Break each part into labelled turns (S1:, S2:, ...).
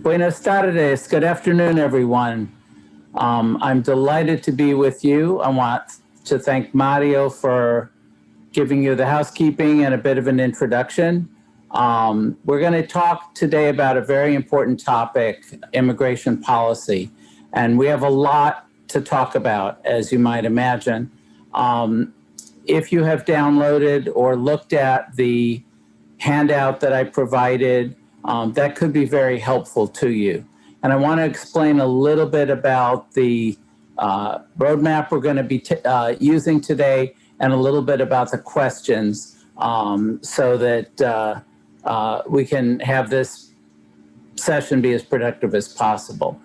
S1: Buenas tardes. Good afternoon, everyone. I'm delighted to be with you. I want to thank Mario for giving you the housekeeping and a bit of an introduction. We're going to talk today about a very important topic, immigration policy. And we have a lot to talk about, as you might imagine. If you have downloaded or looked at the handout that I provided, that could be very helpful to you. And I want to explain a little bit about the roadmap we're going to be using today and a little bit about the questions so that we can have this session be as productive as possible.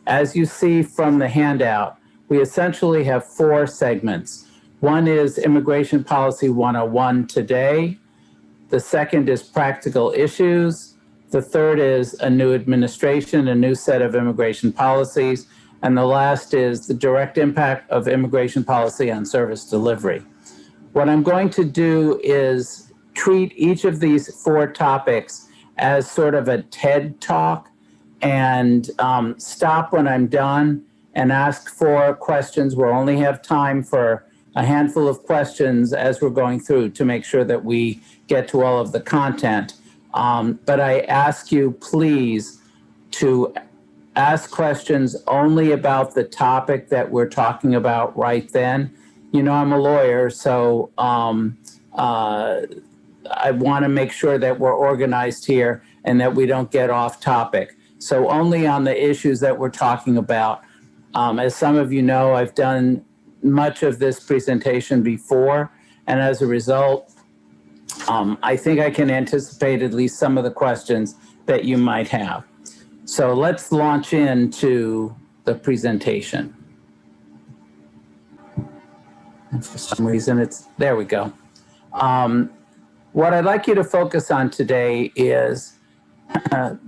S1: As you see from the handout, we essentially have 4 segments. One is Immigration Policy 101 today. The second is practical issues. The third is a new administration, a new set of immigration policies. And the last is the direct impact of immigration policy on service delivery. What I'm going to do is treat each of these 4 topics as sort of a TED Talk and stop when I'm done and ask for questions. We'll only have time for a handful of questions as we're going through to make sure that we get to all of the content. But I ask you, please, to ask questions only about the topic that we're talking about right then. You know, I'm a lawyer, so I want to make sure that we're organized here and that we don't get off topic. So only on the issues that we're talking about. As some of you know, I've done much of this presentation before, and as a result, I think I can anticipate at least some of the questions that you might have. So let's launch into the presentation. And for some reason, there we go. What I'd like you to focus on today is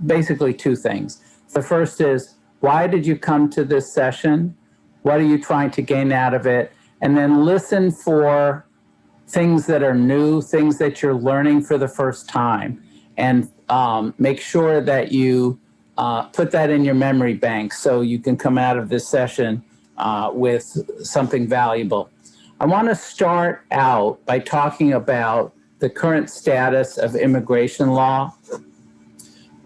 S1: basically 2 things. The first is, why did you come to this session? What are you trying to gain out of it? And then listen for things that are new, things that you're learning for the first time. And make sure that you put that in your memory bank so you can come out of this session with something valuable. I want to start out by talking about the current status of immigration law.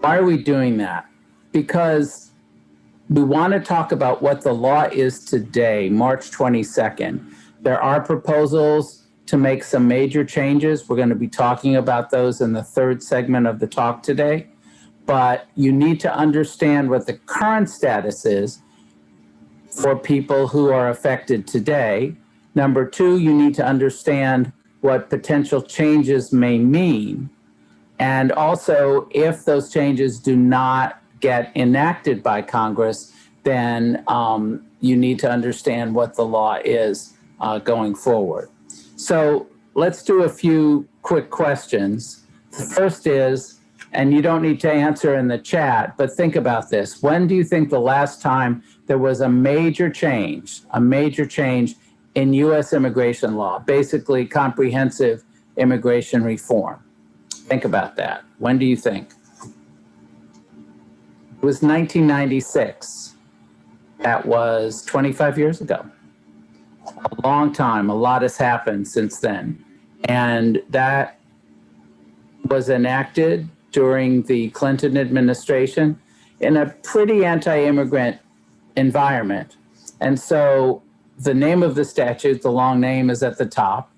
S1: Why are we doing that? Because we want to talk about what the law is today, March 22nd. There are proposals to make some major changes. We're going to be talking about those in the 3rd segment of the talk today. But you need to understand what the current status is for people who are affected today. Number 2, you need to understand what potential changes may mean. And also, if those changes do not get enacted by Congress, then you need to understand what the law is going forward. So let's do a few quick questions. The first is, and you don't need to answer in the chat, but think about this. When do you think the last time there was a major change in U.S. immigration law, basically comprehensive immigration reform? Think about that. When do you think? It was 1996. That was 25 years ago. A long time. A lot has happened since then. And that was enacted during the Clinton administration in a pretty anti-immigrant environment. And so the name of the statute, the long name, is at the top.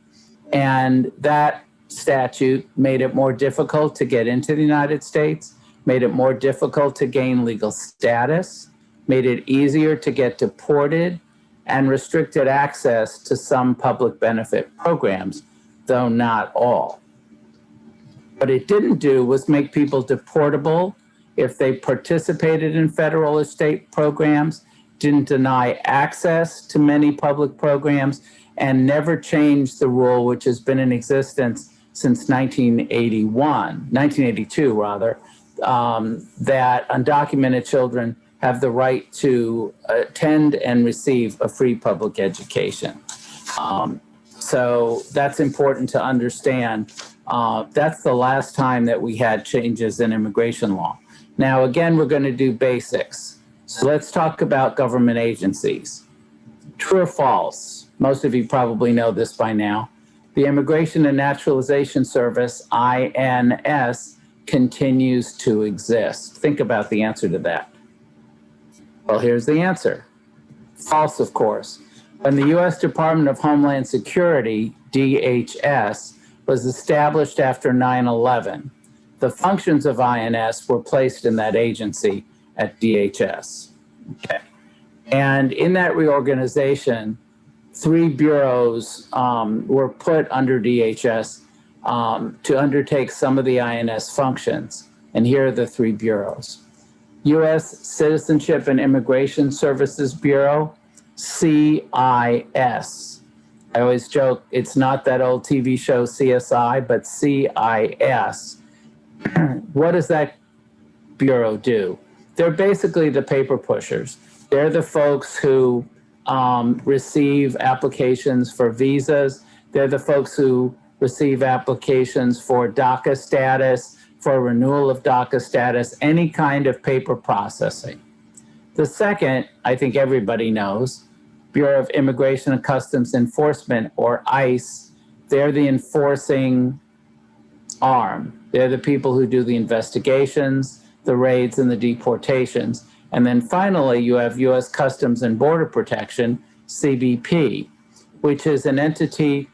S1: And that statute made it more difficult to get into the United States, made it more difficult to gain legal status, made it easier to get deported, and restricted access to some public benefit programs, though not all. What it didn't do was make people deportable if they participated in federal or state programs, didn't deny access to many public programs, and never changed the rule, which has been in existence since 1982 rather, that undocumented children have the right to attend and receive a free public education. So that's important to understand. That's the last time that we had changes in immigration law. Now, again, we're going to do basics. So let's talk about government agencies. True or false? Most of you probably know this by now. The Immigration and Naturalization Service, INS, continues to exist. Think about the answer to that. Well, here's the answer. False, of course. When the U.S. Department of Homeland Security, DHS, was established after 9/11, the functions of INS were placed in that agency at DHS. Okay. And in that reorganization, 3 bureaus were put under DHS to undertake some of the INS functions. And here are the 3 bureaus. U.S. Citizenship and Immigration Services Bureau, CIS. I always joke, it's not that old TV show CSI, but CIS. What does that bureau do? They're basically the paper pushers. They're the folks who receive applications for visas. They're the folks who receive applications for DACA status, for renewal of DACA status, any kind of paper processing. The second, I think everybody knows, Bureau of Immigration and Customs Enforcement, or ICE. They're the enforcing arm. They're the people who do the investigations, the raids, and the deportations. And then finally, you have U.S. Customs and Border Protection, CBP, which is an entity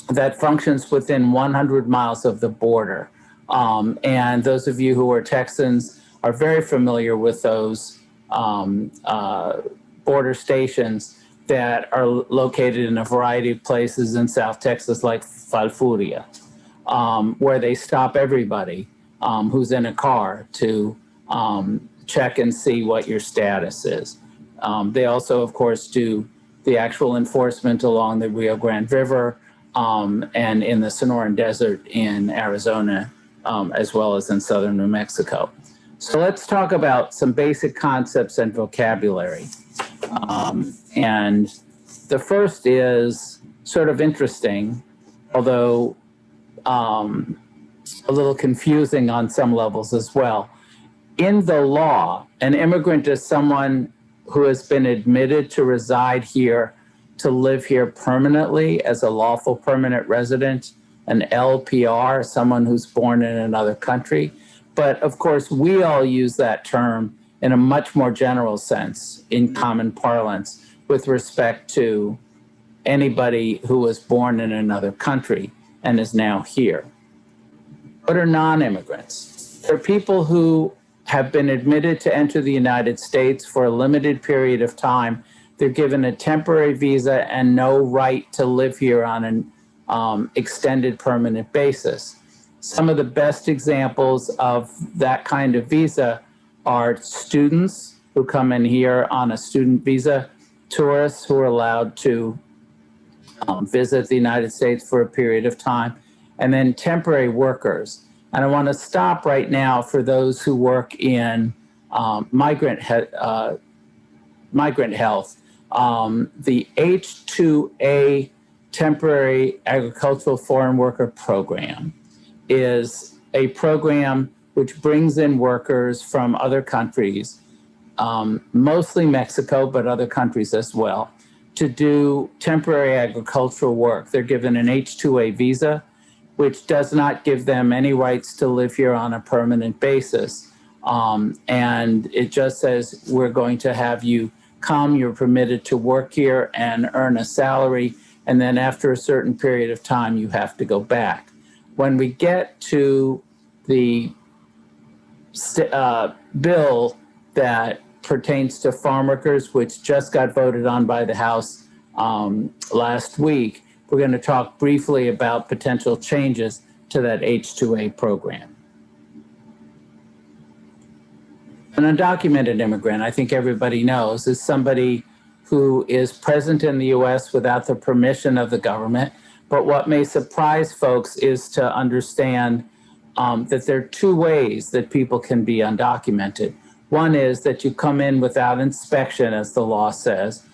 S1: that functions within 100 miles of the border. And those of you who are Texans are very familiar with those border stations that are located in a variety of places in South Texas, like Falfuria, where they stop everybody who's in a car to check and see what your status is. They also, of course, do the actual enforcement along the Rio Grande River and in the Sonoran Desert in Arizona, as well as in southern New Mexico. So let's talk about some basic concepts and vocabulary. And the first is sort of interesting, although a little confusing on some levels as well. In the law, an immigrant is someone who has been admitted to reside here, to live here permanently as a lawful permanent resident, an LPR, someone who's born in another country. But of course, we all use that term in a much more general sense in common parlance with respect to anybody who was born in another country and is now here. What are non-immigrants? They're people who have been admitted to enter the United States for a limited period of time. They're given a temporary visa and no right to live here on an extended permanent basis. Some of the best examples of that kind of visa are students who come in here on a student visa, tourists who are allowed to visit the United States for a period of time, and then temporary workers. And I want to stop right now for those who work in migrant health. The H-2A Temporary Agricultural Foreign Worker Program is a program which brings in workers from other countries, mostly Mexico, but other countries as well, to do temporary agricultural work. They're given an H-2A visa, which does not give them any rights to live here on a permanent basis. And it just says, we're going to have you come, you're permitted to work here and earn a salary, and then after a certain period of time, you have to go back. When we get to the bill that pertains to farm workers, which just got voted on by the House last week, we're going to talk briefly about potential changes to that H-2A program. An undocumented immigrant, I think everybody knows, is somebody who is present in the U.S. without the permission of the government. But what may surprise folks is to understand that there are two ways that people can be undocumented. One is that you come in without inspection, as the law says,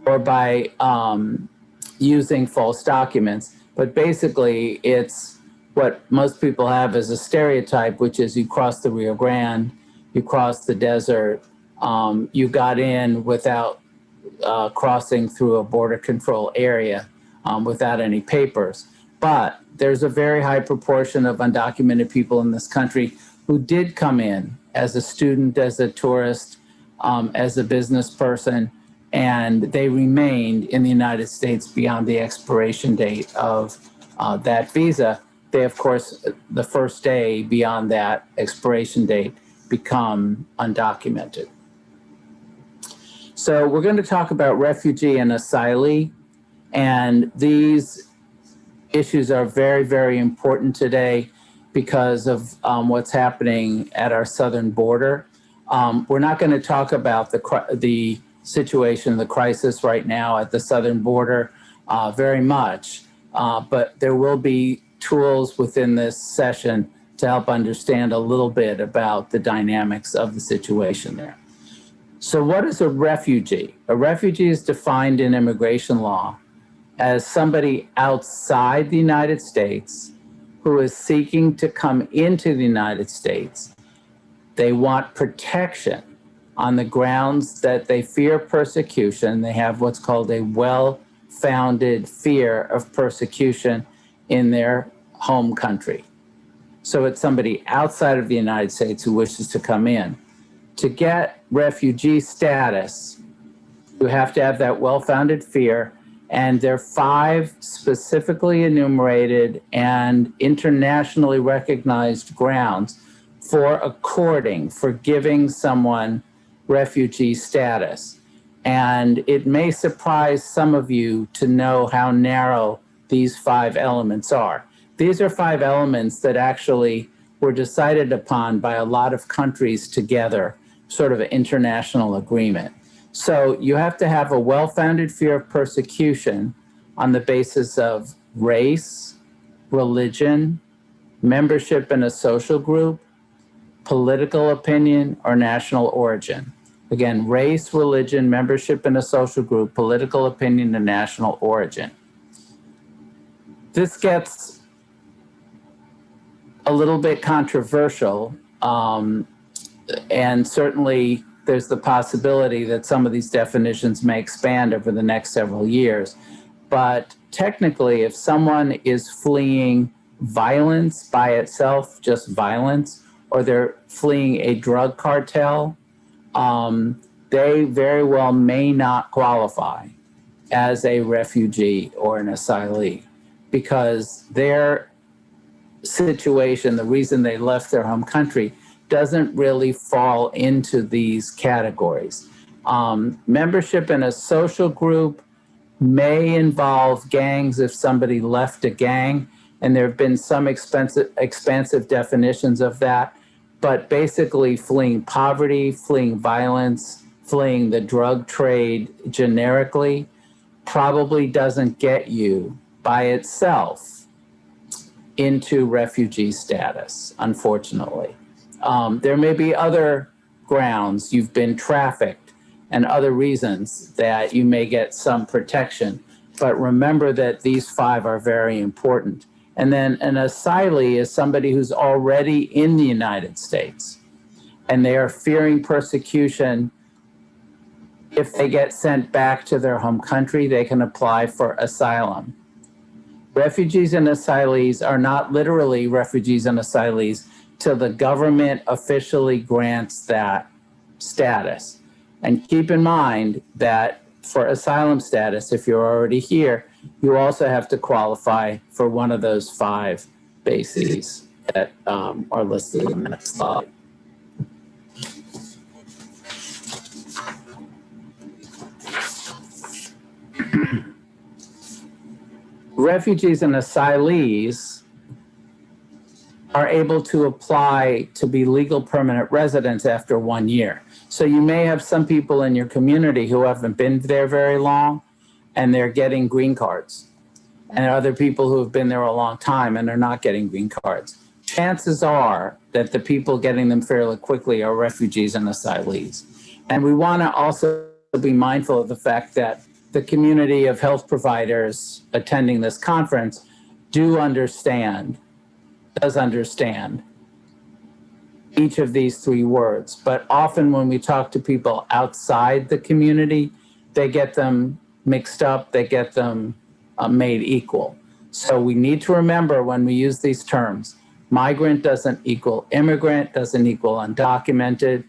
S1: or by using false documents. But basically, it's what most people have is a stereotype, which is you cross the Rio Grande, you cross the desert, you got in without crossing through a border control area without any papers. But there's a very high proportion of undocumented people in this country who did come in as a student, as a tourist, as a business person, and they remained in the United States beyond the expiration date of that visa. They, of course, the first day beyond that expiration date, become undocumented. So we're going to talk about refugee and asylee, and these issues are very, very important today because of what's happening at our southern border. We're not going to talk about the situation, the crisis right now at the southern border very much, but there will be tools within this session to help understand a little bit about the dynamics of the situation there. So what is a refugee? A refugee is defined in immigration law as somebody outside the United States who is seeking to come into the United States. They want protection on the grounds that they fear persecution. They have what's called a well-founded fear of persecution in their home country. So it's somebody outside of the United States who wishes to come in. To get refugee status, you have to have that well-founded fear, and there are 5 specifically enumerated and internationally recognized grounds for giving someone refugee status. And it may surprise some of you to know how narrow these 5 elements are. These are 5 elements that actually were decided upon by a lot of countries together, sort of an international agreement. So you have to have a well-founded fear of persecution on the basis of race, religion, membership in a social group, political opinion, or national origin. Again, race, religion, membership in a social group, political opinion, and national origin. This gets a little bit controversial, and certainly there's the possibility that some of these definitions may expand over the next several years. But technically, if someone is fleeing violence by itself, just violence, or they're fleeing a drug cartel, they very well may not qualify as a refugee or an asylee, because their situation, the reason they left their home country, doesn't really fall into these categories. Membership in a social group may involve gangs if somebody left a gang, and there have been some expansive definitions of that, but basically fleeing poverty, fleeing violence, fleeing the drug trade generically probably doesn't get you by itself into refugee status, unfortunately. There may be other grounds, you've been trafficked, and other reasons that you may get some protection. But remember that these 5 are very important. And then an asylee is somebody who's already in the United States, and they are fearing persecution. If they get sent back to their home country, they can apply for asylum. Refugees and asylees are not literally refugees and asylees till the government officially grants that status. And keep in mind that for asylum status, if you're already here, you also have to qualify for one of those 5 bases that are listed in the next slide. Refugees and asylees are able to apply to be legal permanent residents after 1 year. So you may have some people in your community who haven't been there very long, and they're getting green cards. And other people who have been there a long time and are not getting green cards. Chances are that the people getting them fairly quickly are refugees and asylees. And we want to also be mindful of the fact that the community of health providers attending this conference do understand does understand each of these three words, but often when we talk to people outside the community, they get them mixed up, they get them made equal. So we need to remember when we use these terms, migrant doesn't equal immigrant, doesn't equal undocumented.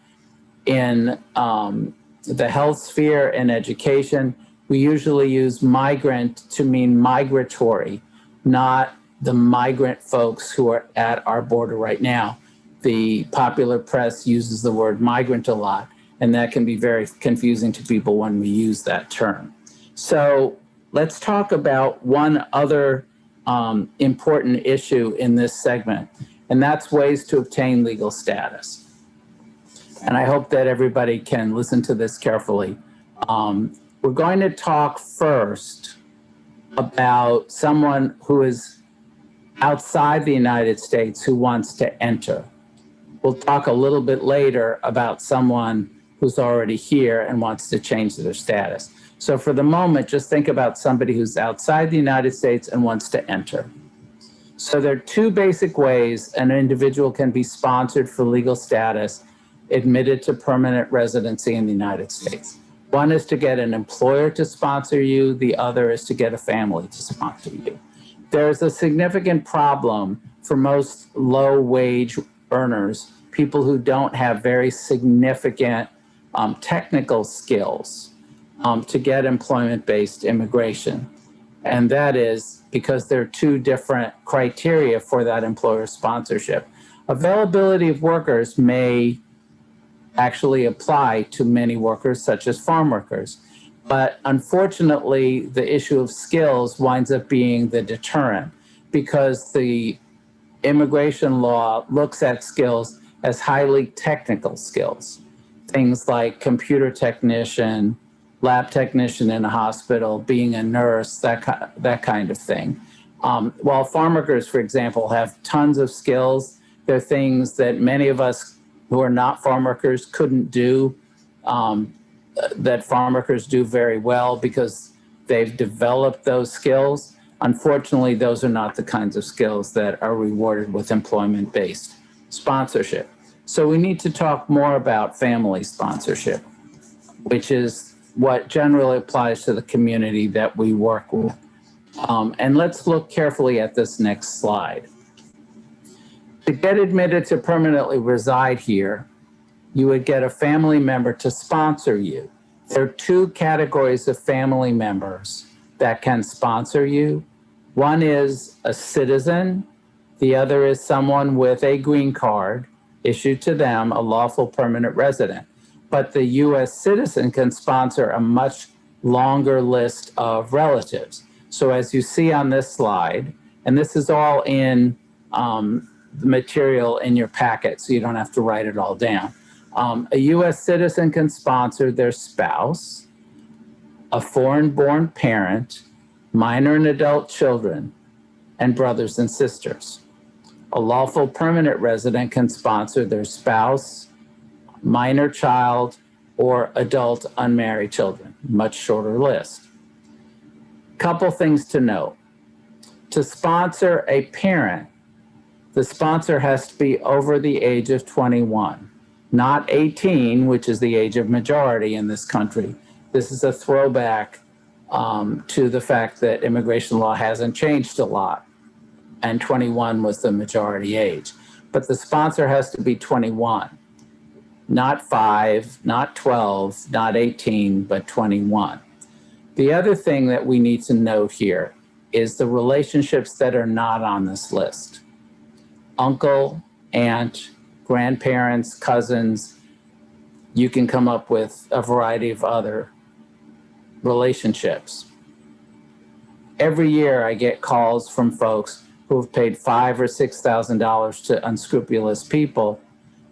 S1: In the health sphere and education, we usually use migrant to mean migratory, not the migrant folks who are at our border right now. The popular press uses the word migrant a lot, and that can be very confusing to people when we use that term. So let's talk about one other important issue in this segment, and that's ways to obtain legal status. And I hope that everybody can listen to this carefully. We're going to talk first about someone who is outside the United States who wants to enter. We'll talk a little bit later about someone who's already here and wants to change their status. So for the moment, just think about somebody who's outside the United States and wants to enter. So there are two basic ways an individual can be sponsored for legal status, admitted to permanent residency in the United States. One is to get an employer to sponsor you. The other is to get a family to sponsor you. There's a significant problem for most low-wage earners, people who don't have very significant technical skills to get employment-based immigration. And that is because there are two different criteria for that employer sponsorship. Availability of workers may actually apply to many workers, such as farm workers. But unfortunately, the issue of skills winds up being the deterrent, because the immigration law looks at skills as highly technical skills. Things like computer technician, lab technician in a hospital, being a nurse, that kind of thing. While farm workers, for example, have tons of skills, they're things that many of us who are not farm workers couldn't do, that farm workers do very well because they've developed those skills. Unfortunately, those are not the kinds of skills that are rewarded with employment-based sponsorship. So we need to talk more about family sponsorship, which is what generally applies to the community that we work with. And let's look carefully at this next slide. To get admitted to permanently reside here, you would get a family member to sponsor you. There are two categories of family members that can sponsor you. One is a citizen. The other is someone with a green card issued to them, a lawful permanent resident. But the US citizen can sponsor a much longer list of relatives. So as you see on this slide, and this is all in the material in your packet, so you don't have to write it all down. A US citizen can sponsor their spouse, a foreign-born parent, minor and adult children, and brothers and sisters. A lawful permanent resident can sponsor their spouse, minor child, or adult unmarried children. Much shorter list. Couple things to note. To sponsor a parent, the sponsor has to be over the age of 21, not 18, which is the age of majority in this country. This is a throwback to the fact that immigration law hasn't changed a lot, and 21 was the majority age. But the sponsor has to be 21, not 5, not 12, not 18, but 21. The other thing that we need to note here is the relationships that are not on this list. Uncle, aunt, grandparents, cousins, you can come up with a variety of other relationships. Every year I get calls from folks who have paid $5,000 or $6,000 to unscrupulous people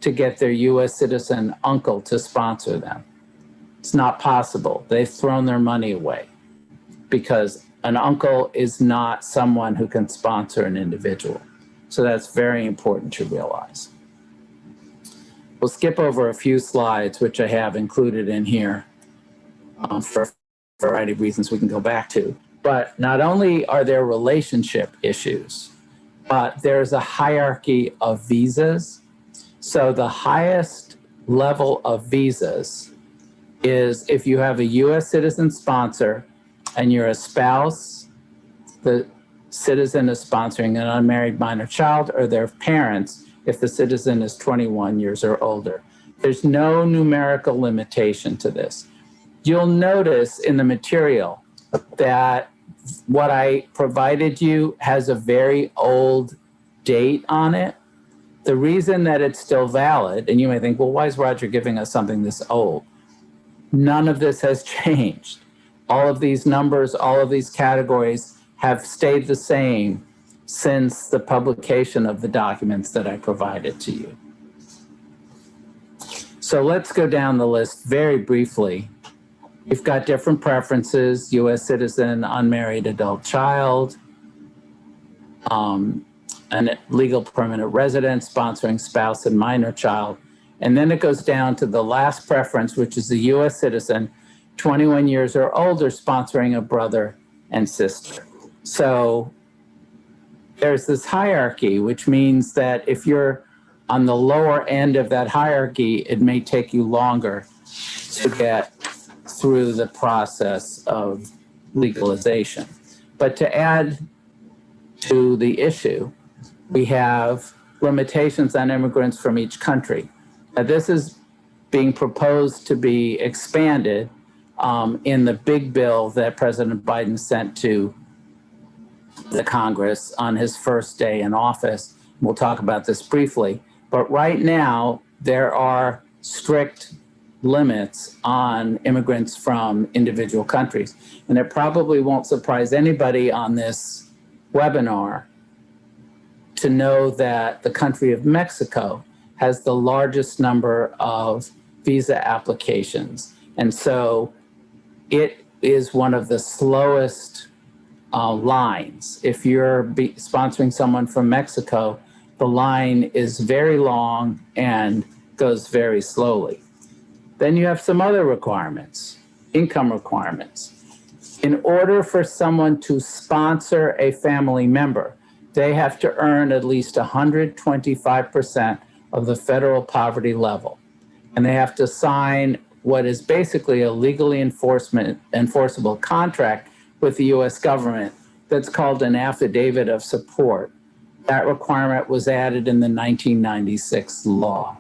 S1: to get their US citizen uncle to sponsor them. It's not possible. They've thrown their money away because an uncle is not someone who can sponsor an individual. So that's very important to realize. We'll skip over a few slides, which I have included in here for a variety of reasons we can go back to. But not only are there relationship issues, but there's a hierarchy of visas. So the highest level of visas is if you have a US citizen sponsor and you're a spouse, the citizen is sponsoring an unmarried minor child, or their parents if the citizen is 21 years or older. There's no numerical limitation to this. You'll notice in the material that what I provided you has a very old date on it. The reason that it's still valid, and you may think, well, why is Roger giving us something this old? None of this has changed. All of these numbers, all of these categories have stayed the same since the publication of the documents that I provided to you. So let's go down the list very briefly. You've got different preferences: US citizen, unmarried adult child, a legal permanent resident, sponsoring spouse and minor child. And then it goes down to the last preference, which is the US citizen, 21 years or older, sponsoring a brother and sister. So there's this hierarchy, which means that if you're on the lower end of that hierarchy, it may take you longer to get through the process of legalization. But to add to the issue, we have limitations on immigrants from each country. Now, this is being proposed to be expanded in the big bill that President Biden sent to the Congress on his first day in office. We'll talk about this briefly. But right now, there are strict limits on immigrants from individual countries. And it probably won't surprise anybody on this webinar to know that the country of Mexico has the largest number of visa applications. And so it is one of the slowest lines. If you're sponsoring someone from Mexico, the line is very long and goes very slowly. Then you have some other requirements, income requirements. In order for someone to sponsor a family member, they have to earn at least 125% of the federal poverty level. And they have to sign what is basically a legally enforceable contract with the US government that's called an affidavit of support. That requirement was added in the 1996 law.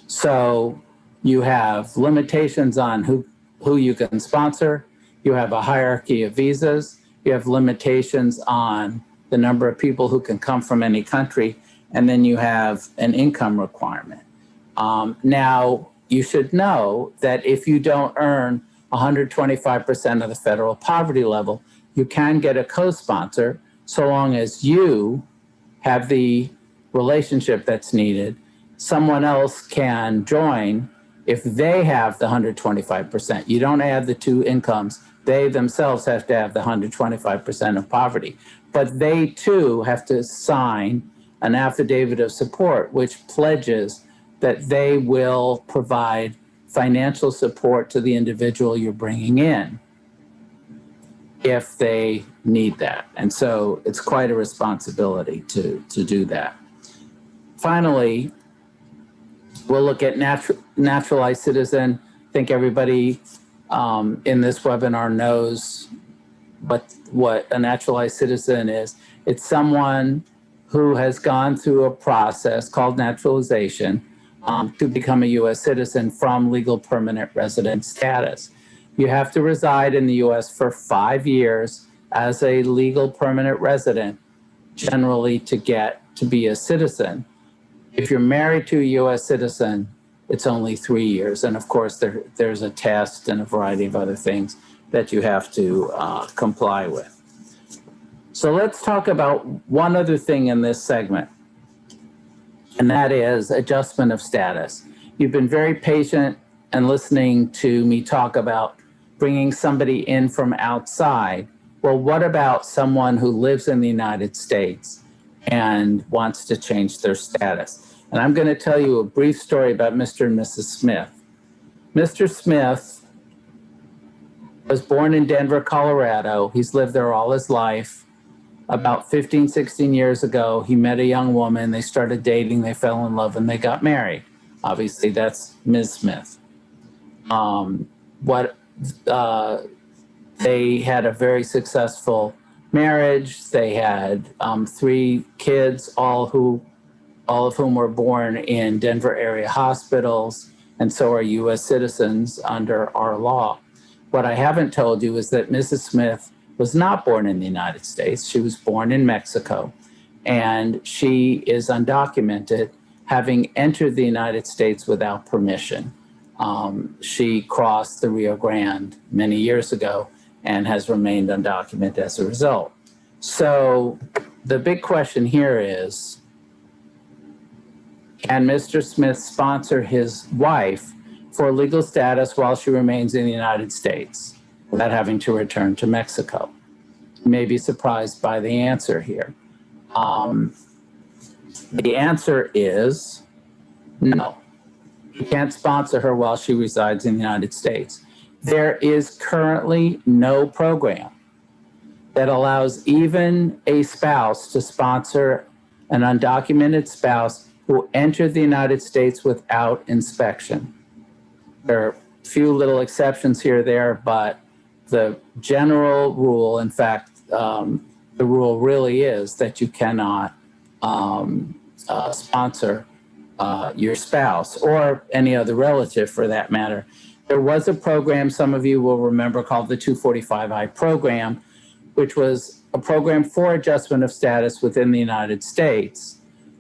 S1: So you have limitations on who you can sponsor. You have a hierarchy of visas. You have limitations on the number of people who can come from any country. And then you have an income requirement. Now, you should know that if you don't earn 125% of the federal poverty level, you can get a co-sponsor so long as you have the relationship that's needed. Someone else can join if they have the 125%. You don't add the two incomes. They themselves have to have the 125% of poverty. But they too have to sign an affidavit of support, which pledges that they will provide financial support to the individual you're bringing in if they need that. And so it's quite a responsibility to do that. Finally, we'll look at naturalized citizen. I think everybody in this webinar knows what a naturalized citizen is. It's someone who has gone through a process called naturalization to become a US citizen from legal permanent resident status. You have to reside in the US for 5 years as a legal permanent resident, generally to get to be a citizen. If you're married to a US citizen, it's only 3 years. And of course, there's a test and a variety of other things that you have to comply with. So let's talk about one other thing in this segment, and that is adjustment of status. You've been very patient and listening to me talk about bringing somebody in from outside. Well, what about someone who lives in the United States and wants to change their status? And I'm going to tell you a brief story about Mr. and Mrs. Smith. Mr. Smith was born in Denver, Colorado. He's lived there all his life. About 15, 16 years ago, he met a young woman, they started dating, they fell in love, and they got married. Obviously, that's Ms. Smith. They had a very successful marriage. They had 3 kids, all of whom were born in Denver area hospitals, and so are U.S. citizens under our law. What I haven't told you is that Mrs. Smith was not born in the United States. She was born in Mexico, and she is undocumented, having entered the United States without permission. She crossed the Rio Grande many years ago and has remained undocumented as a result. So the big question here is, can Mr. Smith sponsor his wife for legal status while she remains in the United States without having to return to Mexico? You may be surprised by the answer here. The answer is no. He can't sponsor her while she resides in the United States. There is currently no program that allows even a spouse to sponsor an undocumented spouse who entered the United States without inspection. There are a few little exceptions here or there, but the general rule, in fact, the rule really is that you cannot sponsor your spouse or any other relative for that matter. There was a program, some of you will remember, called the 245I program, which was a program for adjustment of status within the United States.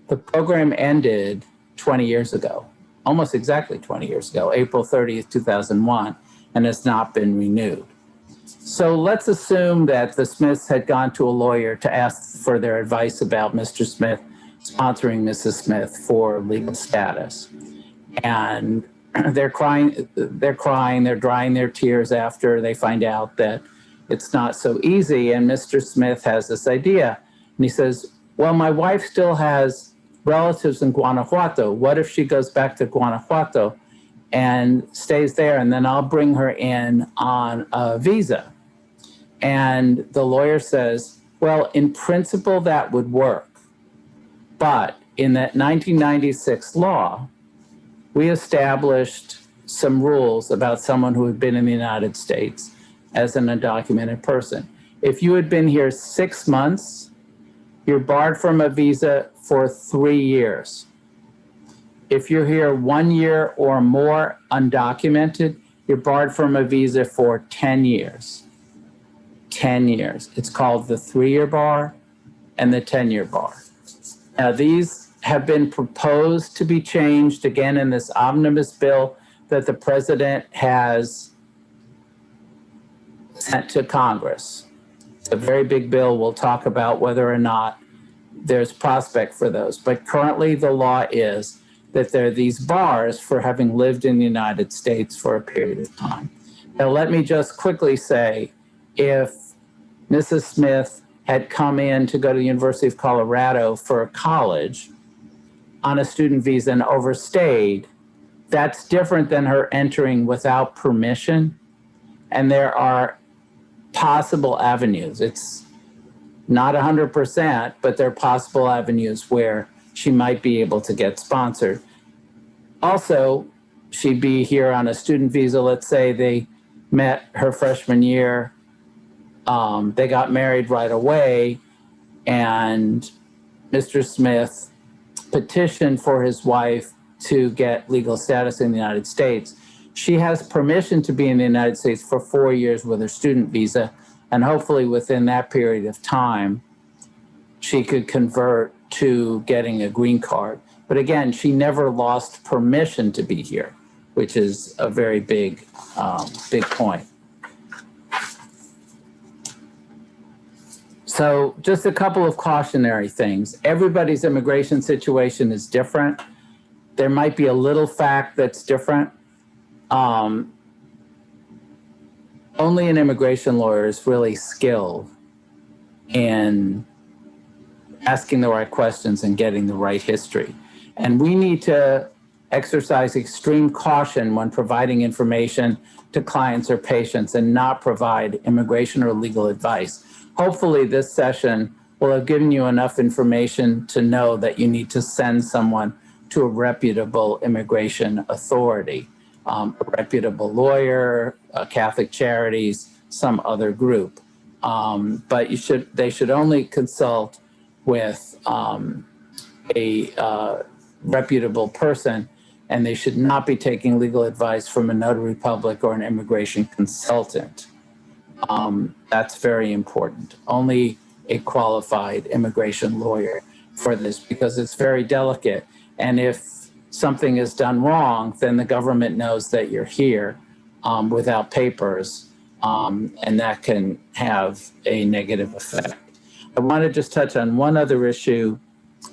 S1: The program ended 20 years ago, almost exactly 20 years ago, April 30th, 2001, and has not been renewed. So let's assume that the Smiths had gone to a lawyer to ask for their advice about Mr. Smith sponsoring Mrs. Smith for legal status. And they're crying, they're drying their tears after they find out that it's not so easy. And Mr. Smith has this idea, and he says, well, my wife still has relatives in Guanajuato. What if she goes back to Guanajuato and stays there, and then I'll bring her in on a visa? And the lawyer says, well, in principle, that would work. But in that 1996 law, we established some rules about someone who had been in the United States as an undocumented person. If you had been here 6 months, you're barred from a visa for 3 years. If you're here 1 year or more undocumented, you're barred from a visa for 10 years. 10 years. It's called the 3-year bar and the 10-year bar. Now, these have been proposed to be changed again in this omnibus bill that the president has sent to Congress. It's a very big bill. We'll talk about whether or not there's prospect for those. But currently the law is that there are these bars for having lived in the United States for a period of time. Now, let me just quickly say, if Mrs. Smith had come in to go to the University of Colorado for college on a student visa and overstayed, that's different than her entering without permission. And there are possible avenues. It's not 100%, but there are possible avenues where she might be able to get sponsored. Also, she'd be here on a student visa. Let's say they met her freshman year. They got married right away, and Mr. Smith petitioned for his wife to get legal status in the United States. She has permission to be in the United States for 4 years with her student visa, and hopefully within that period of time, she could convert to getting a green card. But again, she never lost permission to be here, which is a very big point. So just a couple of cautionary things. Everybody's immigration situation is different. There might be a little fact that's different. Only an immigration lawyer is really skilled in asking the right questions and getting the right history. And we need to exercise extreme caution when providing information to clients or patients and not provide immigration or legal advice. Hopefully this session will have given you enough information to know that you need to send someone to a reputable immigration authority, a reputable lawyer, Catholic Charities, some other group. But they should only consult with a reputable person, and they should not be taking legal advice from a notary public or an immigration consultant. That's very important. Only a qualified immigration lawyer for this, because it's very delicate. And if something is done wrong, then the government knows that you're here without papers, and that can have a negative effect. I want to just touch on one other issue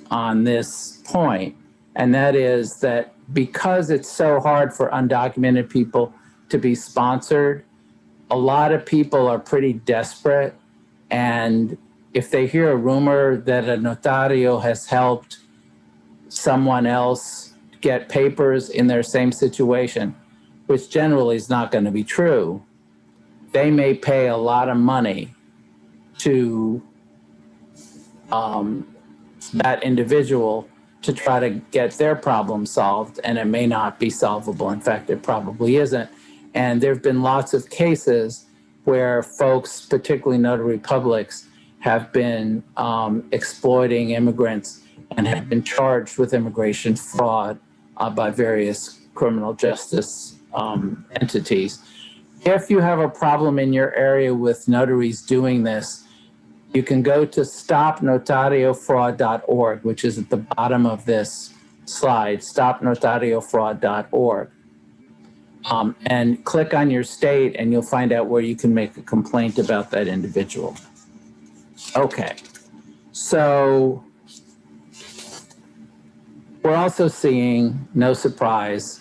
S1: on this point, and that is that because it's so hard for undocumented people to be sponsored, a lot of people are pretty desperate, and if they hear a rumor that a notario has helped someone else get papers in their same situation, which generally is not going to be true, they may pay a lot of money to that individual to try to get their problem solved, and it may not be solvable. In fact, it probably isn't. And there have been lots of cases where folks, particularly notary publics, have been exploiting immigrants and have been charged with immigration fraud by various criminal justice entities. If you have a problem in your area with notaries doing this, you can go to stopnotariofraud.org, which is at the bottom of this slide, stopnotariofraud.org. And click on your state, and you'll find out where you can make a complaint about that individual. Okay, so we're also seeing, no surprise,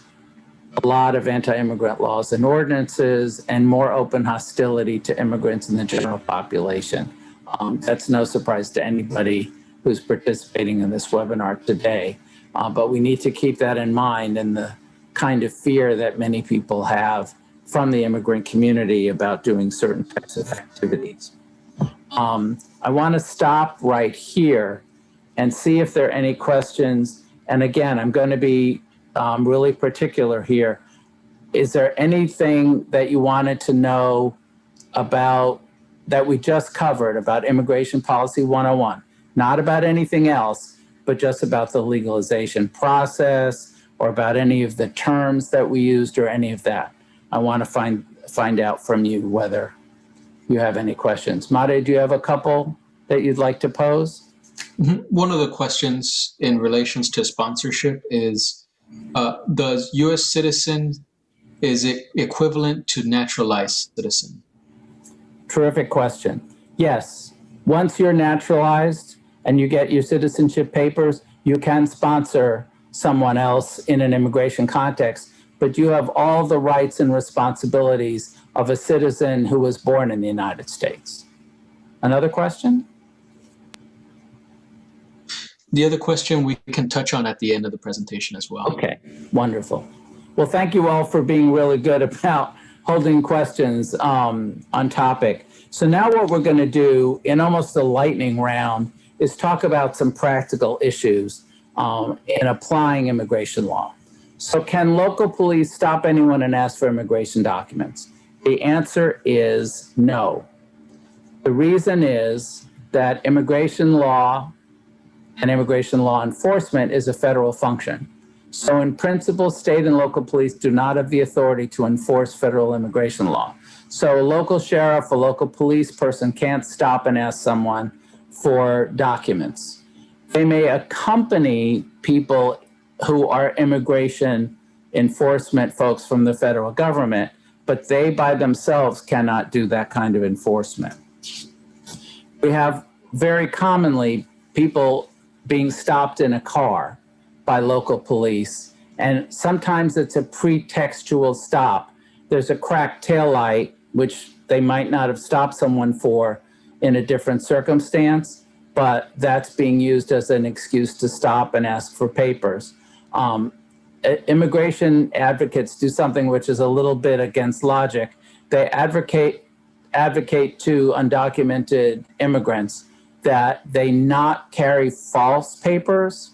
S1: a lot of anti-immigrant laws and ordinances and more open hostility to immigrants in the general population. That's no surprise to anybody who's participating in this webinar today, but we need to keep that in mind, and the kind of fear that many people have from the immigrant community about doing certain types of activities. I want to stop right here and see if there are any questions. And again, I'm going to be really particular here. Is there anything that you wanted to know about that we just covered about Immigration Policy 101? Not about anything else, but just about the legalization process or about any of the terms that we used or any of that. I want to find out from you whether you have any questions. Made, do you have a couple that you'd like to pose?
S2: One of the questions in relations to sponsorship is, does U.S. citizen, is it equivalent to naturalized citizen?
S1: Terrific question. Yes, once you're naturalized and you get your citizenship papers, you can sponsor someone else in an immigration context, but you have all the rights and responsibilities of a citizen who was born in the United States. Another question?
S2: The other question we can touch on at the end of the presentation as well.
S1: Okay, wonderful. Well, thank you all for being really good about holding questions on topic. So now what we're going to do in almost a lightning round is talk about some practical issues in applying immigration law. So can local police stop anyone and ask for immigration documents? The answer is no. The reason is that immigration law and immigration law enforcement is a federal function. So in principle, state and local police do not have the authority to enforce federal immigration law. So a local sheriff, a local police person can't stop and ask someone for documents. They may accompany people who are immigration enforcement folks from the federal government, but they by themselves cannot do that kind of enforcement. We have very commonly people being stopped in a car by local police, and sometimes it's a pretextual stop. There's a cracked taillight, which they might not have stopped someone for in a different circumstance, but that's being used as an excuse to stop and ask for papers. Immigration advocates do something which is a little bit against logic. They advocate to undocumented immigrants that they not carry false papers.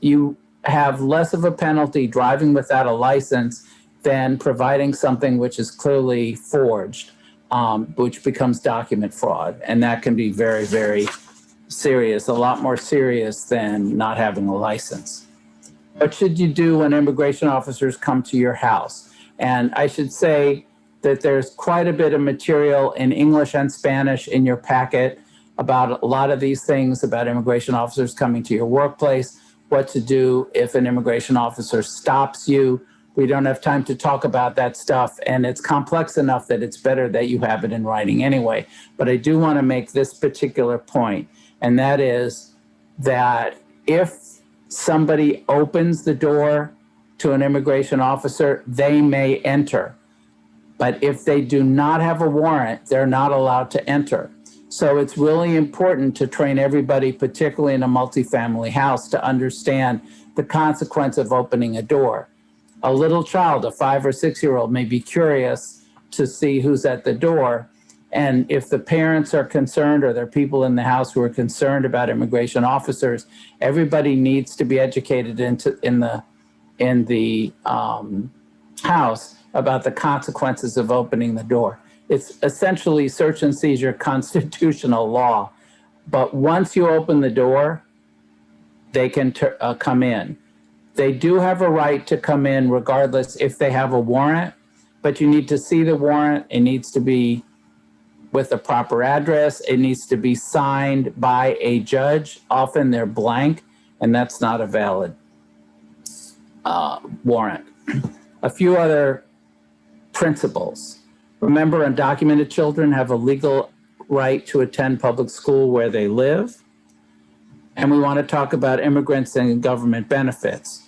S1: You have less of a penalty driving without a license than providing something which is clearly forged, which becomes document fraud. And that can be very, very serious, a lot more serious than not having a license. What should you do when immigration officers come to your house? And I should say that there's quite a bit of material in English and Spanish in your packet about a lot of these things, about immigration officers coming to your workplace, what to do if an immigration officer stops you. We don't have time to talk about that stuff, and it's complex enough that it's better that you have it in writing anyway. But I do want to make this particular point, and that is that if somebody opens the door to an immigration officer, they may enter. But if they do not have a warrant, they're not allowed to enter. So it's really important to train everybody, particularly in a multifamily house, to understand the consequence of opening a door. A little child, a 5 or 6 year old, may be curious to see who's at the door. And if the parents are concerned, or there are people in the house who are concerned about immigration officers, everybody needs to be educated in the house about the consequences of opening the door. It's essentially search and seizure constitutional law. But once you open the door, they can come in. They do have a right to come in regardless if they have a warrant, but you need to see the warrant. It needs to be with a proper address. It needs to be signed by a judge. Often they're blank, and that's not a valid warrant. A few other principles. Remember, undocumented children have a legal right to attend public school where they live. And we want to talk about immigrants and government benefits.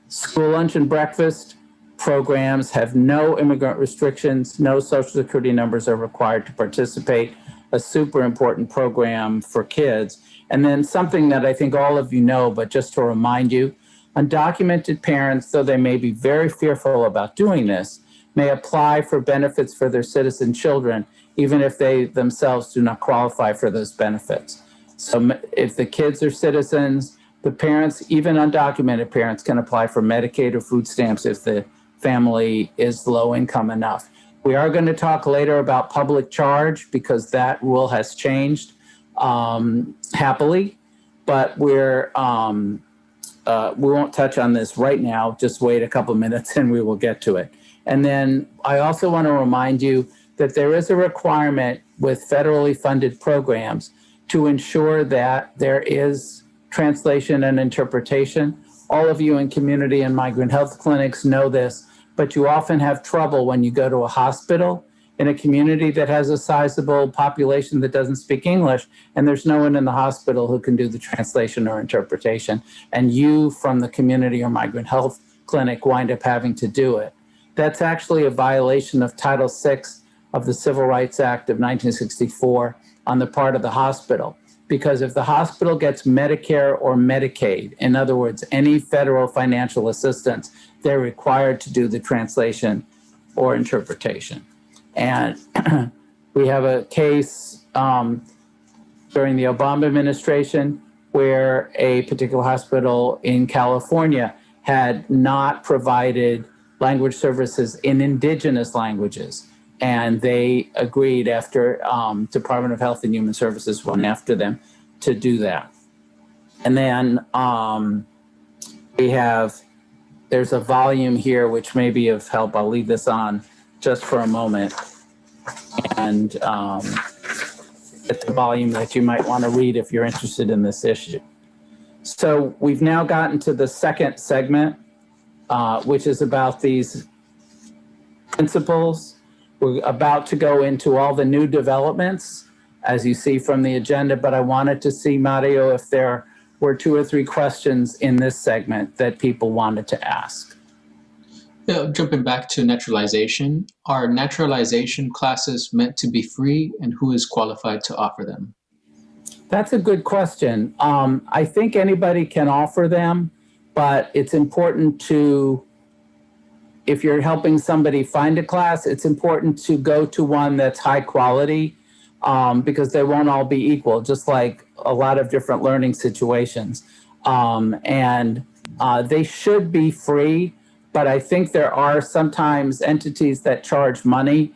S1: School lunch and breakfast programs have no immigrant restrictions. No Social Security numbers are required to participate. A super important program for kids. And then something that I think all of you know, but just to remind you, undocumented parents, though they may be very fearful about doing this, may apply for benefits for their citizen children, even if they themselves do not qualify for those benefits. So if the kids are citizens, the parents, even undocumented parents, can apply for Medicaid or food stamps if the family is low income enough. We are going to talk later about public charge because that rule has changed happily, but we won't touch on this right now. Just wait a couple minutes and we will get to it. And then I also want to remind you that there is a requirement with federally funded programs to ensure that there is translation and interpretation. All of you in community and migrant health clinics know this, but you often have trouble when you go to a hospital in a community that has a sizable population that doesn't speak English, and there's no one in the hospital who can do the translation or interpretation. And you from the community or migrant health clinic wind up having to do it. That's actually a violation of Title VI of the Civil Rights Act of 1964 on the part of the hospital. Because if the hospital gets Medicare or Medicaid, in other words, any federal financial assistance, they're required to do the translation or interpretation. And we have a case during the Obama administration where a particular hospital in California had not provided language services in indigenous languages. And they agreed after Department of Health and Human Services went after them to do that. And then there's a volume here which may be of help. I'll leave this on just for a moment. And it's a volume that you might want to read if you're interested in this issue. So we've now gotten to the second segment, which is about these principles. We're about to go into all the new developments, as you see from the agenda, but I wanted to see, Mario, if there were 2 or 3 questions in this segment that people wanted to ask.
S2: Yeah, jumping back to naturalization, are naturalization classes meant to be free, and who is qualified to offer them?
S1: That's a good question. I think anybody can offer them, but it's important to, if you're helping somebody find a class, it's important to go to one that's high quality. because they won't all be equal, just like a lot of different learning situations. They should be free, but I think there are sometimes entities that charge money.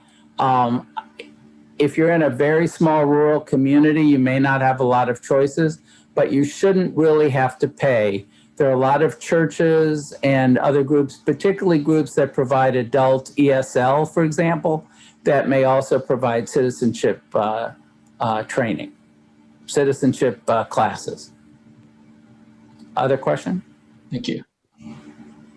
S1: If you're in a very small rural community, you may not have a lot of choices, but you shouldn't really have to pay. There are a lot of churches and other groups, particularly groups that provide adult ESL, for example, that may also provide citizenship training, citizenship classes. Other question?
S2: Thank you.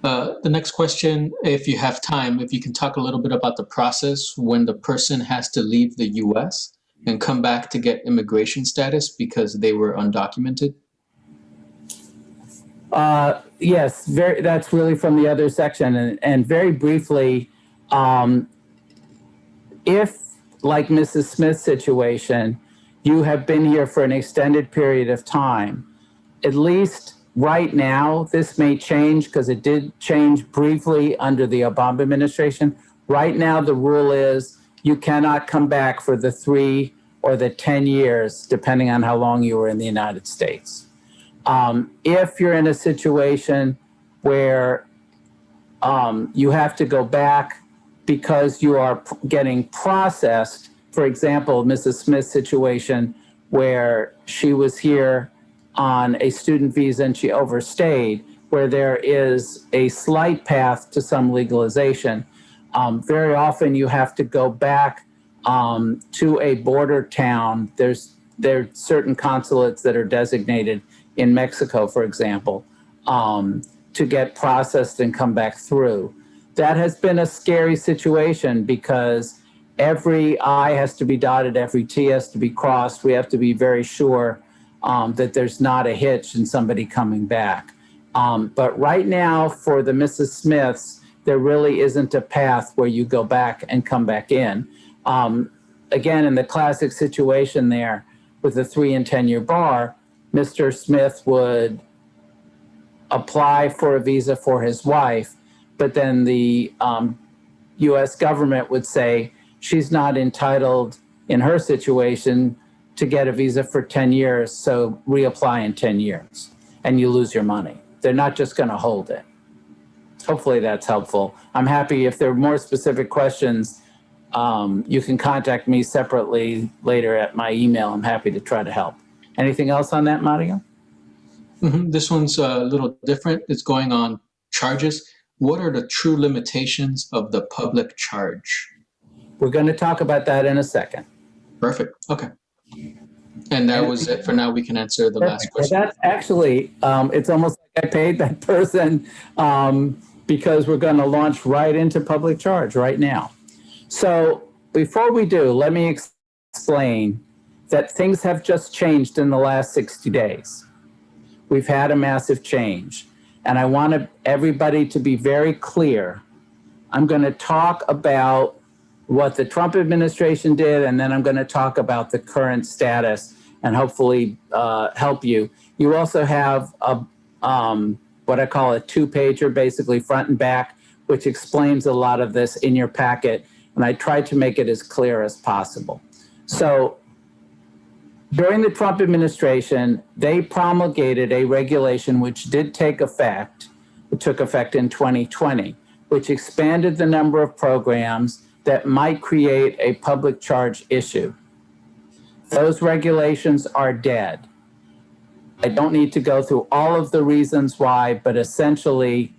S2: The next question, if you have time, if you can talk a little bit about the process when the person has to leave the US and come back to get immigration status because they were undocumented.
S1: Yes, that's really from the other section. And very briefly, if, like Mrs. Smith's situation, you have been here for an extended period of time, at least right now, this may change because it did change briefly under the Obama administration. Right now, the rule is you cannot come back for the 3 or the 10 years, depending on how long you were in the United States. If you're in a situation where you have to go back because you are getting processed, for example, Mrs. Smith's situation where she was here on a student visa and she overstayed, where there is a slight path to some legalization. Very often you have to go back to a border town. There are certain consulates that are designated in Mexico, for example, to get processed and come back through. That has been a scary situation because every I has to be dotted, every T has to be crossed. We have to be very sure that there's not a hitch in somebody coming back. But right now, for the Mrs. Smiths, there really isn't a path where you go back and come back in. Again, in the classic situation there with the 3 and 10 year bar, Mr. Smith would apply for a visa for his wife, but then the US government would say she's not entitled in her situation to get a visa for 10 years, so reapply in 10 years, and you lose your money. They're not just gonna hold it. Hopefully that's helpful. I'm happy if there are more specific questions, you can contact me separately later at my email. I'm happy to try to help. Anything else on that, Mario?
S2: This one's a little different. It's going on charges. What are the true limitations of the public charge?
S1: We're gonna talk about that in a second.
S2: Perfect, okay. And that was it for now. We can answer the last question.
S1: Well, that's actually, it's almost like I paid that person because we're going to launch right into public charge right now. So before we do, let me explain that things have just changed in the last 60 days. We've had a massive change. And I want everybody to be very clear. I'm going to talk about what the Trump administration did, and then I'm going to talk about the current status and hopefully help you. You also have what I call a 2-pager, basically front and back, which explains a lot of this in your packet, and I tried to make it as clear as possible. So during the Trump administration, they promulgated a regulation which did take effect. It took effect in 2020, which expanded the number of programs that might create a public charge issue. Those regulations are dead. I don't need to go through all of the reasons why, but essentially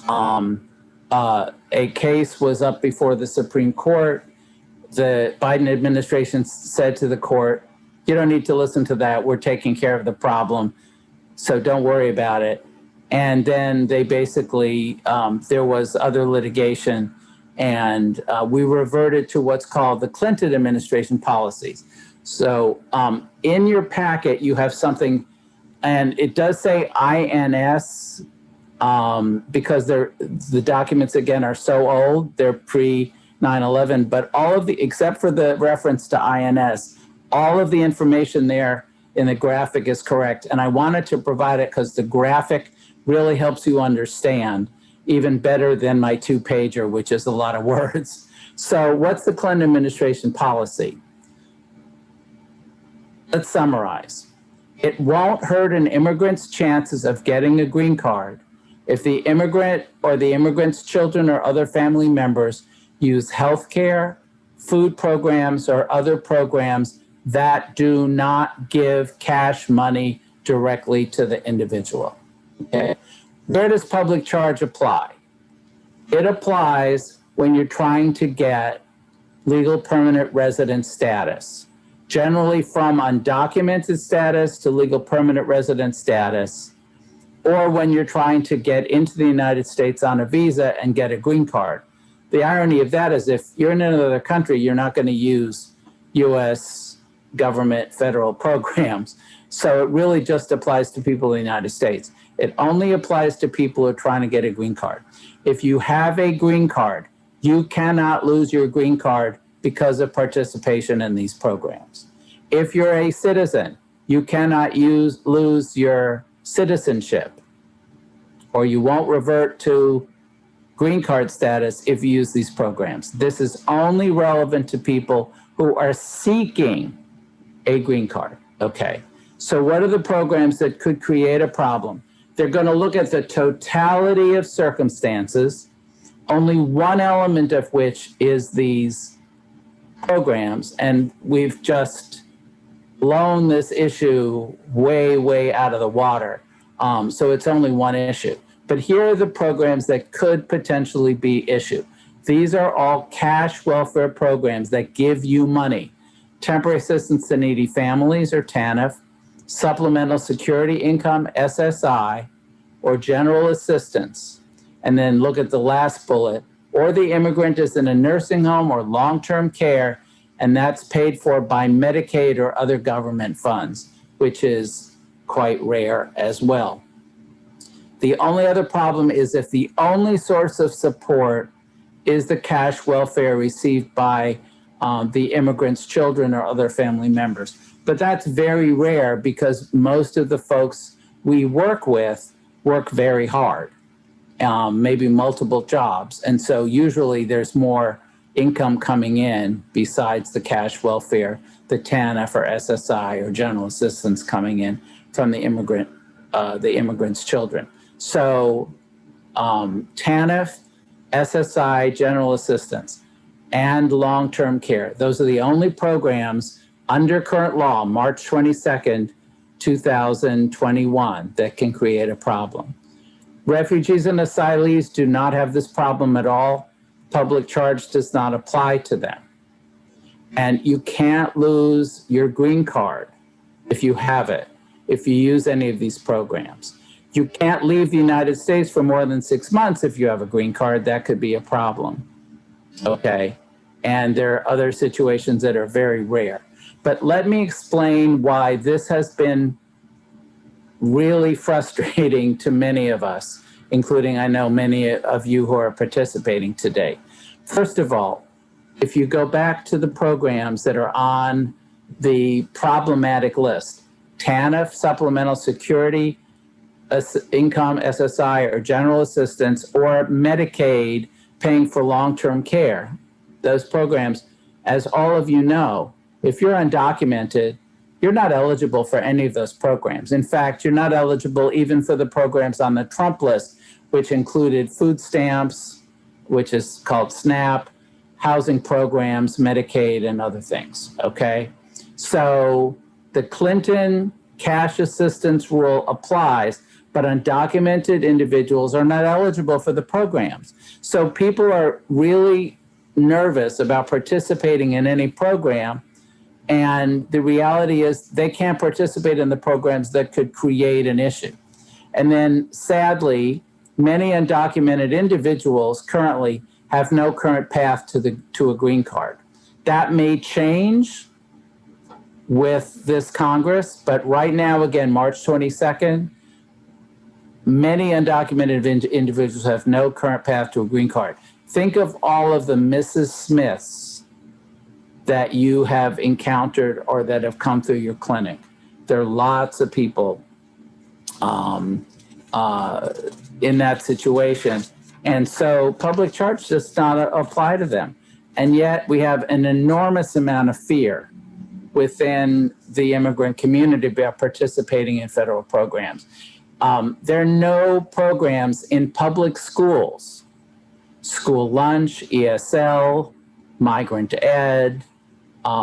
S1: a case was up before the Supreme Court. The Biden administration said to the court, you don't need to listen to that. We're taking care of the problem, so don't worry about it. And then they basically, there was other litigation, and we reverted to what's called the Clinton administration policies. So in your packet, you have something, and it does say INS because the documents, again, are so old, they're pre-9/11, but all of the, except for the reference to INS, all of the information there in the graphic is correct. And I wanted to provide it because the graphic really helps you understand even better than my 2-pager, which is a lot of words. So what's the Clinton administration policy? let's summarize. It won't hurt an immigrant's chances of getting a green card if the immigrant or the immigrant's children or other family members use health care, food programs, or other programs that do not give cash money directly to the individual. Okay. Where does public charge apply? It applies when you're trying to get legal permanent resident status, generally from undocumented status to legal permanent resident status, or when you're trying to get into the United States on a visa and get a green card. The irony of that is if you're in another country, you're not going to use U.S. government federal programs. So it really just applies to people in the United States. It only applies to people who are trying to get a green card. If you have a green card, you cannot lose your green card because of participation in these programs. If you're a citizen, you cannot lose your citizenship, or you won't revert to green card status if you use these programs. This is only relevant to people who are seeking a green card. Okay, so what are the programs that could create a problem? They're going to look at the totality of circumstances, only one element of which is these programs, and we've just blown this issue way, way out of the water. So it's only one issue. But here are the programs that could potentially be issued. These are all cash welfare programs that give you money. Temporary assistance to needy families, or TANF, supplemental security income, SSI, or general assistance. And then look at the last bullet, or the immigrant is in a nursing home or long-term care, and that's paid for by Medicaid or other government funds, which is quite rare as well. The only other problem is if the only source of support is the cash welfare received by the immigrant's children or other family members. But that's very rare because most of the folks we work with work very hard, maybe multiple jobs. And so usually there's more income coming in besides the cash welfare, the TANF or SSI or general assistance coming in from the immigrant's children. So TANF, SSI, general assistance, and long-term care. Those are the only programs under current law, March 22nd, 2021, that can create a problem. Refugees and asylees do not have this problem at all. Public charge does not apply to them. And you can't lose your green card if you have it, if you use any of these programs. You can't leave the United States for more than 6 months if you have a green card. That could be a problem. Okay. And there are other situations that are very rare. But let me explain why this has been really frustrating to many of us, including I know many of you who are participating today. First of all, if you go back to the programs that are on the problematic list, TANF, supplemental security, income, SSI, or general assistance, or Medicaid paying for long-term care, those programs, as all of you know, if you're undocumented, you're not eligible for any of those programs. In fact, you're not eligible even for the programs on the Trump list, which included food stamps, which is called SNAP, housing programs, Medicaid, and other things, okay? So the Clinton cash assistance rule applies, but undocumented individuals are not eligible for the programs. So people are really nervous about participating in any program, and the reality is they can't participate in the programs that could create an issue. And then sadly, many undocumented individuals currently have no current path to a green card. That may change with this Congress, but right now, again, March 22nd, many undocumented individuals have no current path to a green card. Think of all of the Mrs. Smiths that you have encountered or that have come through your clinic. There are lots of people in that situation. And so public charge does not apply to them. And yet we have an enormous amount of fear within the immigrant community by participating in federal programs. There are no programs in public schools, school lunch, ESL, migrant ed,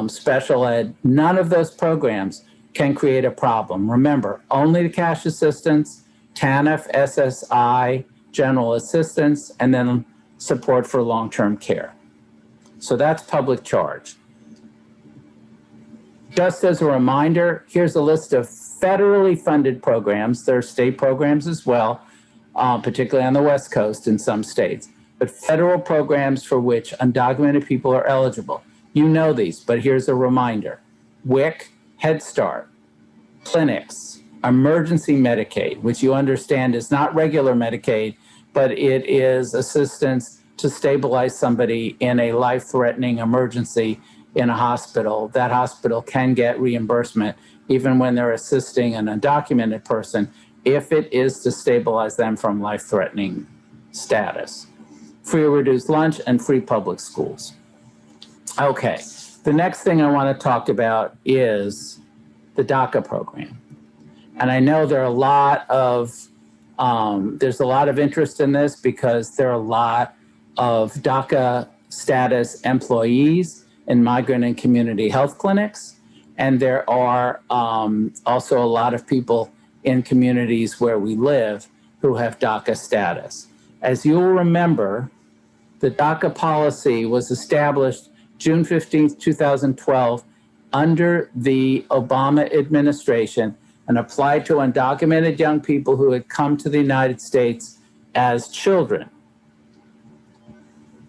S1: special ed. None of those programs can create a problem. Remember, only the cash assistance, TANF, SSI, general assistance, and then support for long-term care. So that's public charge. Just as a reminder, here's a list of federally funded programs. There are state programs as well, particularly on the West Coast in some states, but federal programs for which undocumented people are eligible. You know these, but here's a reminder. WIC, Head Start, clinics, emergency Medicaid, which you understand is not regular Medicaid, but it is assistance to stabilize somebody in a life-threatening emergency in a hospital. That hospital can get reimbursement even when they're assisting an undocumented person if it is to stabilize them from life-threatening status. Free or reduced lunch and free public schools. Okay, the next thing I want to talk about is the DACA program. And I know there are there's a lot of interest in this because there are a lot of DACA status employees in migrant and community health clinics. And there are also a lot of people in communities where we live who have DACA status. As you'll remember, the DACA policy was established June 15th, 2012, under the Obama administration and applied to undocumented young people who had come to the United States as children.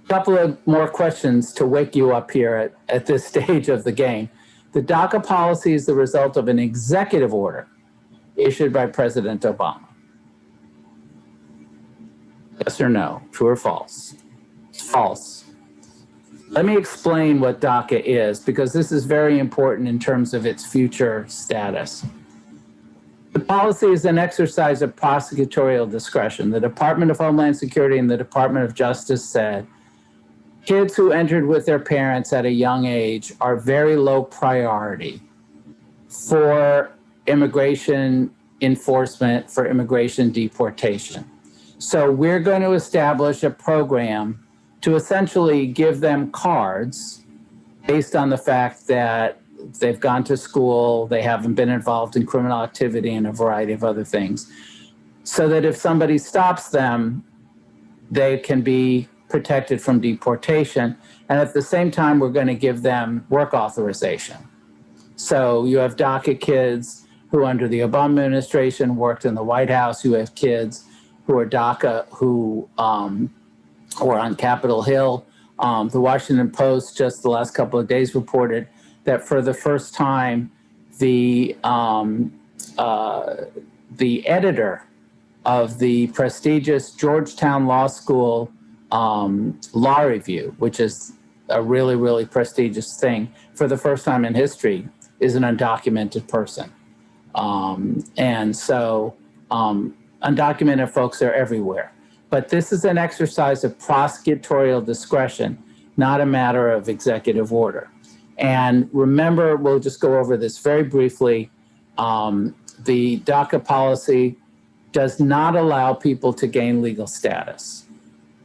S1: A couple of more questions to wake you up here at this stage of the game. The DACA policy is the result of an executive order issued by President Obama. Yes or no? True or false? False. Let me explain what DACA is, because this is very important in terms of its future status. The policy is an exercise of prosecutorial discretion. The Department of Homeland Security and the Department of Justice said kids who entered with their parents at a young age are very low priority for immigration enforcement, for immigration deportation. So we're going to establish a program to essentially give them cards based on the fact that they've gone to school, they haven't been involved in criminal activity and a variety of other things, so that if somebody stops them, they can be protected from deportation. And at the same time, we're going to give them work authorization. So you have DACA kids who under the Obama administration worked in the White House. You have kids who are DACA who or on Capitol Hill. The Washington Post just the last couple of days reported that for the first time, the editor of the prestigious Georgetown Law School Law Review, which is a really, really prestigious thing, for the first time in history, is an undocumented person. And so undocumented folks are everywhere. But this is an exercise of prosecutorial discretion, not a matter of executive order. And remember, we'll just go over this very briefly. The DACA policy does not allow people to gain legal status.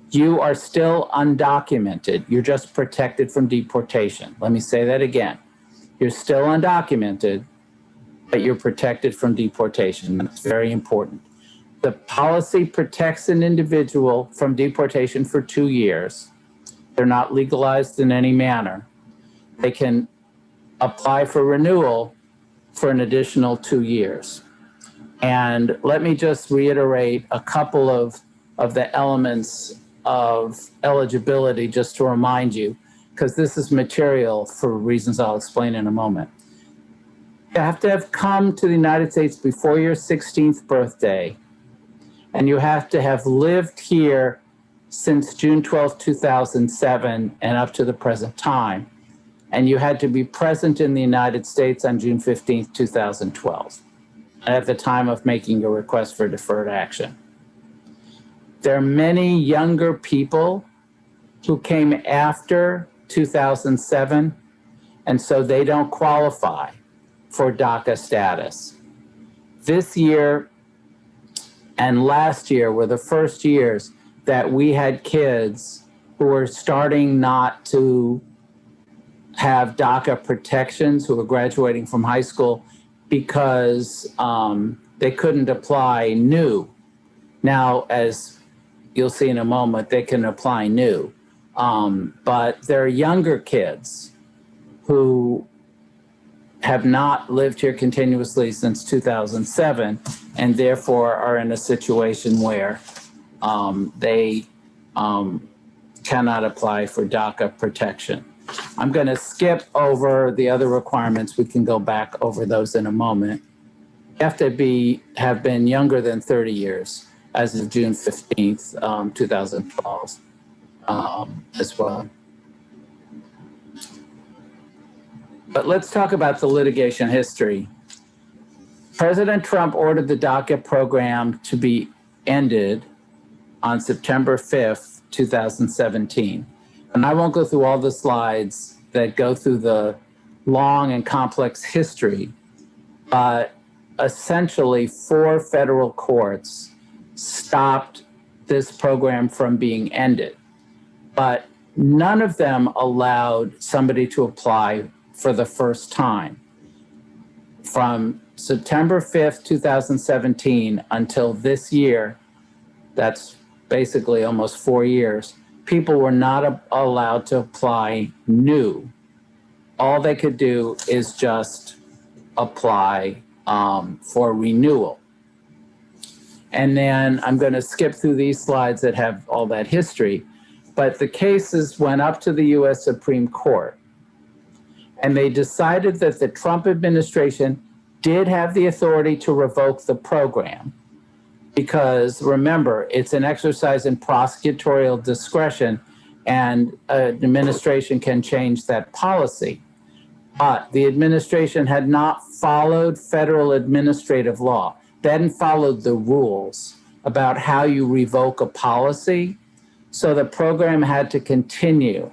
S1: You are still undocumented. You're just protected from deportation. Let me say that again. You're still undocumented, but you're protected from deportation. That's very important. The policy protects an individual from deportation for 2 years. They're not legalized in any manner. They can apply for renewal for an additional 2 years. And let me just reiterate a couple of the elements of eligibility just to remind you, because this is material for reasons I'll explain in a moment. You have to have come to the United States before your 16th birthday, and you have to have lived here since June 12, 2007 and up to the present time. And you had to be present in the United States on June 15, 2012, at the time of making your request for deferred action. There are many younger people who came after 2007 and so they don't qualify for DACA status. This year and last year were the first years that we had kids who were starting not to have DACA protections, who were graduating from high school because they couldn't apply new. Now, as you'll see in a moment, they can apply new. But there are younger kids who have not lived here continuously since 2007, and therefore are in a situation where they cannot apply for DACA protection. I'm going to skip over the other requirements. We can go back over those in a moment. You have to have been younger than 30 years as of June 15th, 2012, as well. But let's talk about the litigation history. President Trump ordered the DACA program to be ended on September 5th, 2017. And I won't go through all the slides that go through the long and complex history, but essentially 4 federal courts stopped this program from being ended. But none of them allowed somebody to apply for the first time. From September 5th, 2017 until this year, that's basically almost 4 years, people were not allowed to apply new. All they could do is just apply for renewal. And then I'm going to skip through these slides that have all that history, but the cases went up to the US Supreme Court, and they decided that the Trump administration did have the authority to revoke the program. Because remember, it's an exercise in prosecutorial discretion, and an administration can change that policy. But the administration had not followed federal administrative law. They hadn't followed the rules about how you revoke a policy. So the program had to continue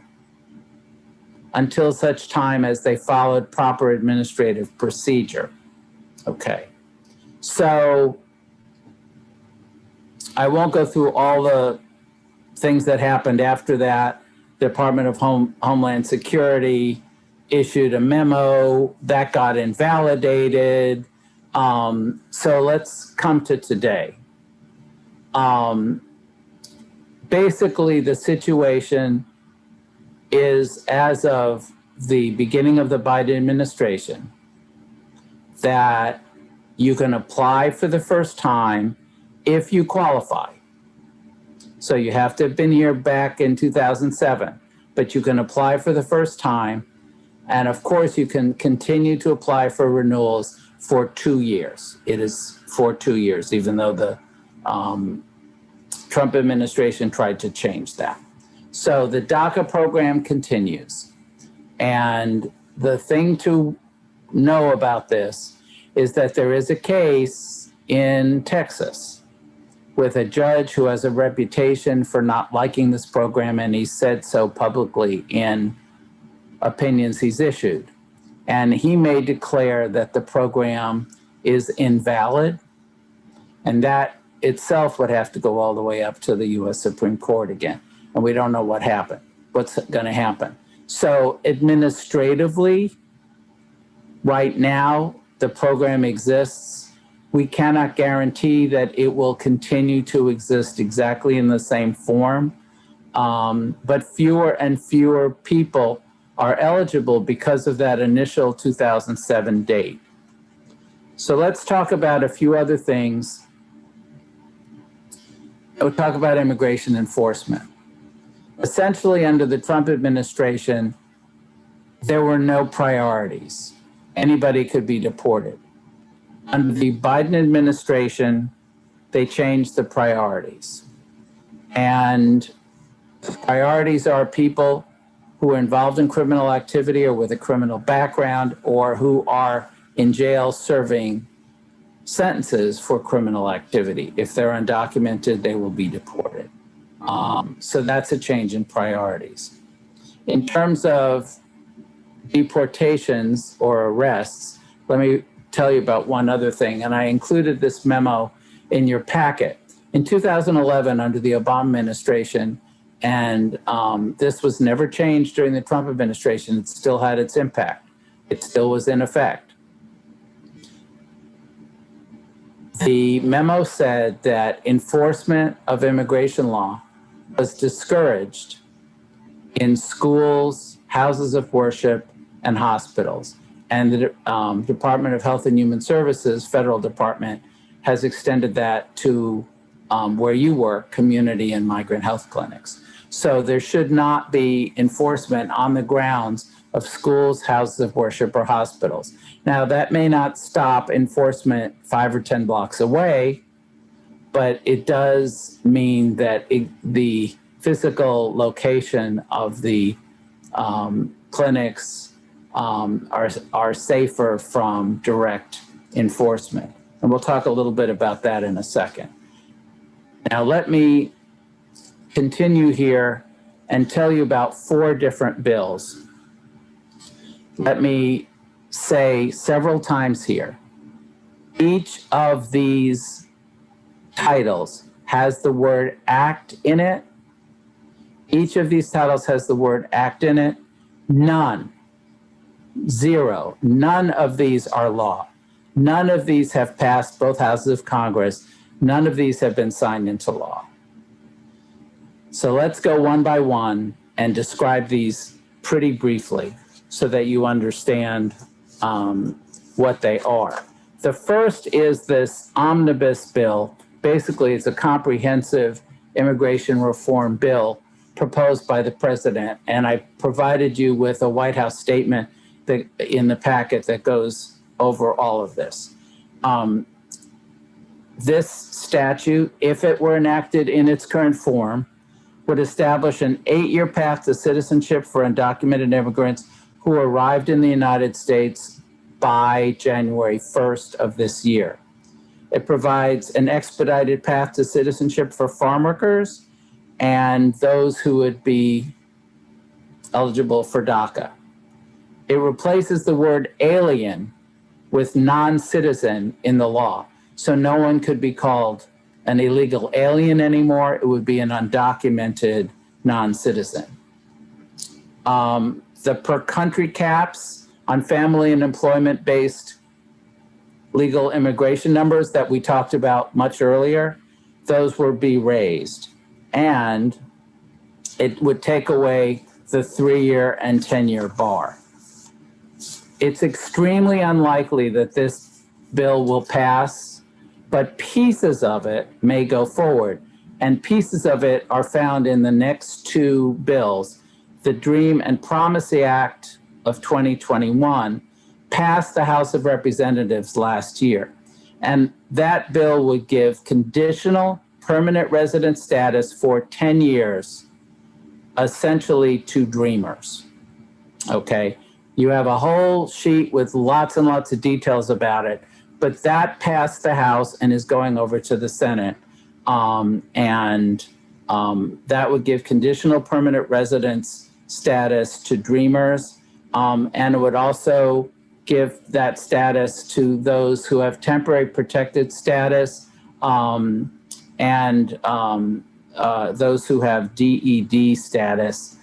S1: until such time as they followed proper administrative procedure. Okay, so I won't go through all the things that happened after that. The Department of Homeland Security issued a memo that got invalidated. So let's come to today. Basically, the situation is, as of the beginning of the Biden administration, that you can apply for the first time if you qualify. So you have to have been here back in 2007, but you can apply for the first time. And of course, you can continue to apply for renewals for 2 years. It is for 2 years, even though the Trump administration tried to change that. So the DACA program continues. And the thing to know about this is that there is a case in Texas with a judge who has a reputation for not liking this program, and he said so publicly in opinions he's issued. And he may declare that the program is invalid, and that itself would have to go all the way up to the US Supreme Court again. And we don't know what's going to happen. So administratively, right now, the program exists. We cannot guarantee that it will continue to exist exactly in the same form, but fewer and fewer people are eligible because of that initial 2007 date. So let's talk about a few other things. We'll talk about immigration enforcement. Essentially, under the Trump administration, there were no priorities. Anybody could be deported. Under the Biden administration, they changed the priorities. And the priorities are people who are involved in criminal activity or with a criminal background, or who are in jail serving sentences for criminal activity. If they're undocumented, they will be deported. So that's a change in priorities. In terms of deportations or arrests, let me tell you about one other thing, and I included this memo in your packet. In 2011, under the Obama administration, and this was never changed during the Trump administration, it still had its impact. It still was in effect. The memo said that enforcement of immigration law was discouraged in schools, houses of worship, and hospitals. And the Department of Health and Human Services, federal department, has extended that to where you work, community and migrant health clinics. So there should not be enforcement on the grounds of schools, houses of worship, or hospitals. Now, that may not stop enforcement 5 or 10 blocks away, but it does mean that the physical location of the clinics are safer from direct enforcement. And we'll talk a little bit about that in a second. Now, let me continue here and tell you about 4 different bills. Let me say several times here, each of these titles has the word act in it. Each of these titles has the word act in it. None, 0, none of these are law. None of these have passed both houses of Congress. None of these have been signed into law. So let's go one by one and describe these pretty briefly so that you understand what they are. The first is this omnibus bill. Basically, it's a comprehensive immigration reform bill proposed by the president. And I provided you with a White House statement that, in the packet that goes over all of this. This statute, if it were enacted in its current form, would establish an 8-year path to citizenship for undocumented immigrants who arrived in the United States by January 1st of this year. It provides an expedited path to citizenship for farm workers and those who would be eligible for DACA. It replaces the word alien with non-citizen in the law. So no one could be called an illegal alien anymore. It would be an undocumented non-citizen. The per country caps on family and employment-based legal immigration numbers that we talked about much earlier, those would be raised. And it would take away the 3-year and 10-year bar. It's extremely unlikely that this bill will pass, but pieces of it may go forward. And pieces of it are found in the next 2 bills. The Dream and Promise Act of 2021 passed the House of Representatives last year. And that bill would give conditional permanent resident status for 10 years, essentially to dreamers, okay? You have a whole sheet with lots and lots of details about it, but that passed the House and is going over to the Senate. That would give conditional permanent residence status to dreamers, and it would also give that status to those who have temporary protected status, and those who have DED status,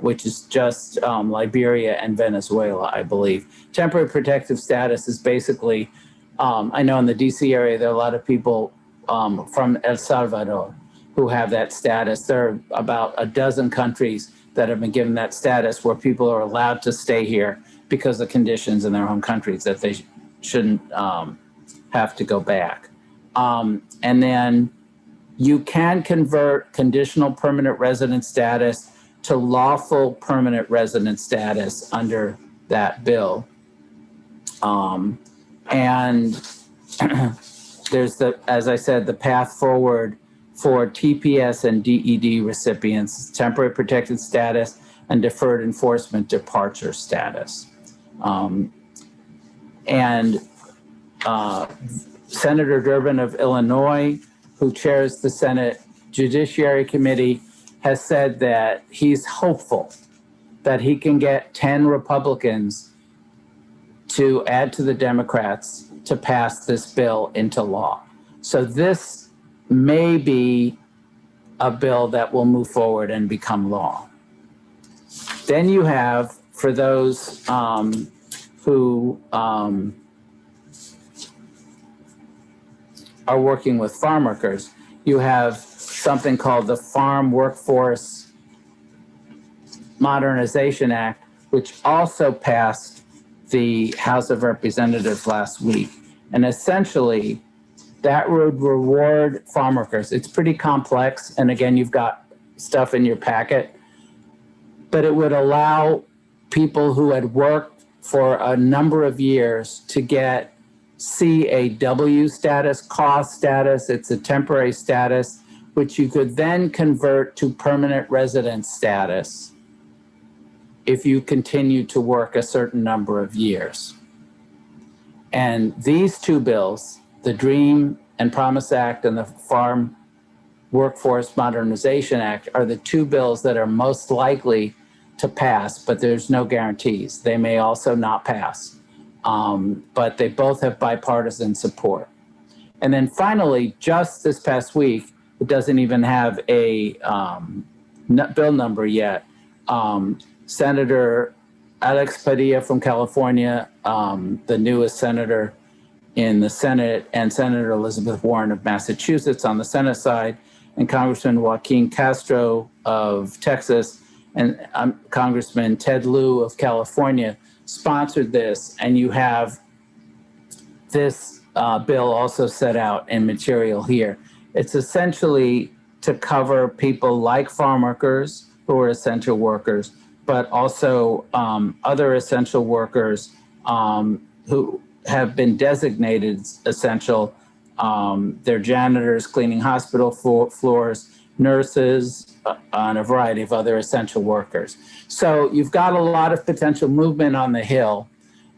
S1: which is just Liberia and Venezuela, I believe. Temporary protective status is basically, I know in the DC area, there are a lot of people from El Salvador who have that status. There are about a dozen countries that have been given that status where people are allowed to stay here because of conditions in their home countries that they shouldn't have to go back. And then you can convert conditional permanent resident status to lawful permanent resident status under that bill. And there's the, as I said, the path forward for TPS and DED recipients, temporary protected status and deferred enforcement departure status. Senator Durbin of Illinois, who chairs the Senate Judiciary Committee, has said that he's hopeful that he can get 10 Republicans to add to the Democrats to pass this bill into law. So this may be a bill that will move forward and become law. Then you have, for those who are working with farm workers, you have something called the Farm Workforce Modernization Act, which also passed the House of Representatives last week. And essentially, that would reward farm workers. It's pretty complex. And again, you've got stuff in your packet, but it would allow people who had worked for a number of years to get CAW status, cost status. It's a temporary status, which you could then convert to permanent resident status if you continue to work a certain number of years. And these two bills, the DREAM and Promise Act and the Farm Workforce Modernization Act, are the two bills that are most likely to pass, but there's no guarantees. They may also not pass, but they both have bipartisan support. And then finally, just this past week, it doesn't even have a bill number yet. Senator Alex Padilla from California, the newest senator in the Senate, and Senator Elizabeth Warren of Massachusetts on the Senate side, and Congressman Joaquin Castro of Texas, and Congressman Ted Lieu of California sponsored this. And you have this bill also set out in material here. It's essentially to cover people like farm workers who are essential workers, but also other essential workers who have been designated essential. They're janitors cleaning hospital floors, nurses, and a variety of other essential workers. So you've got a lot of potential movement on the Hill.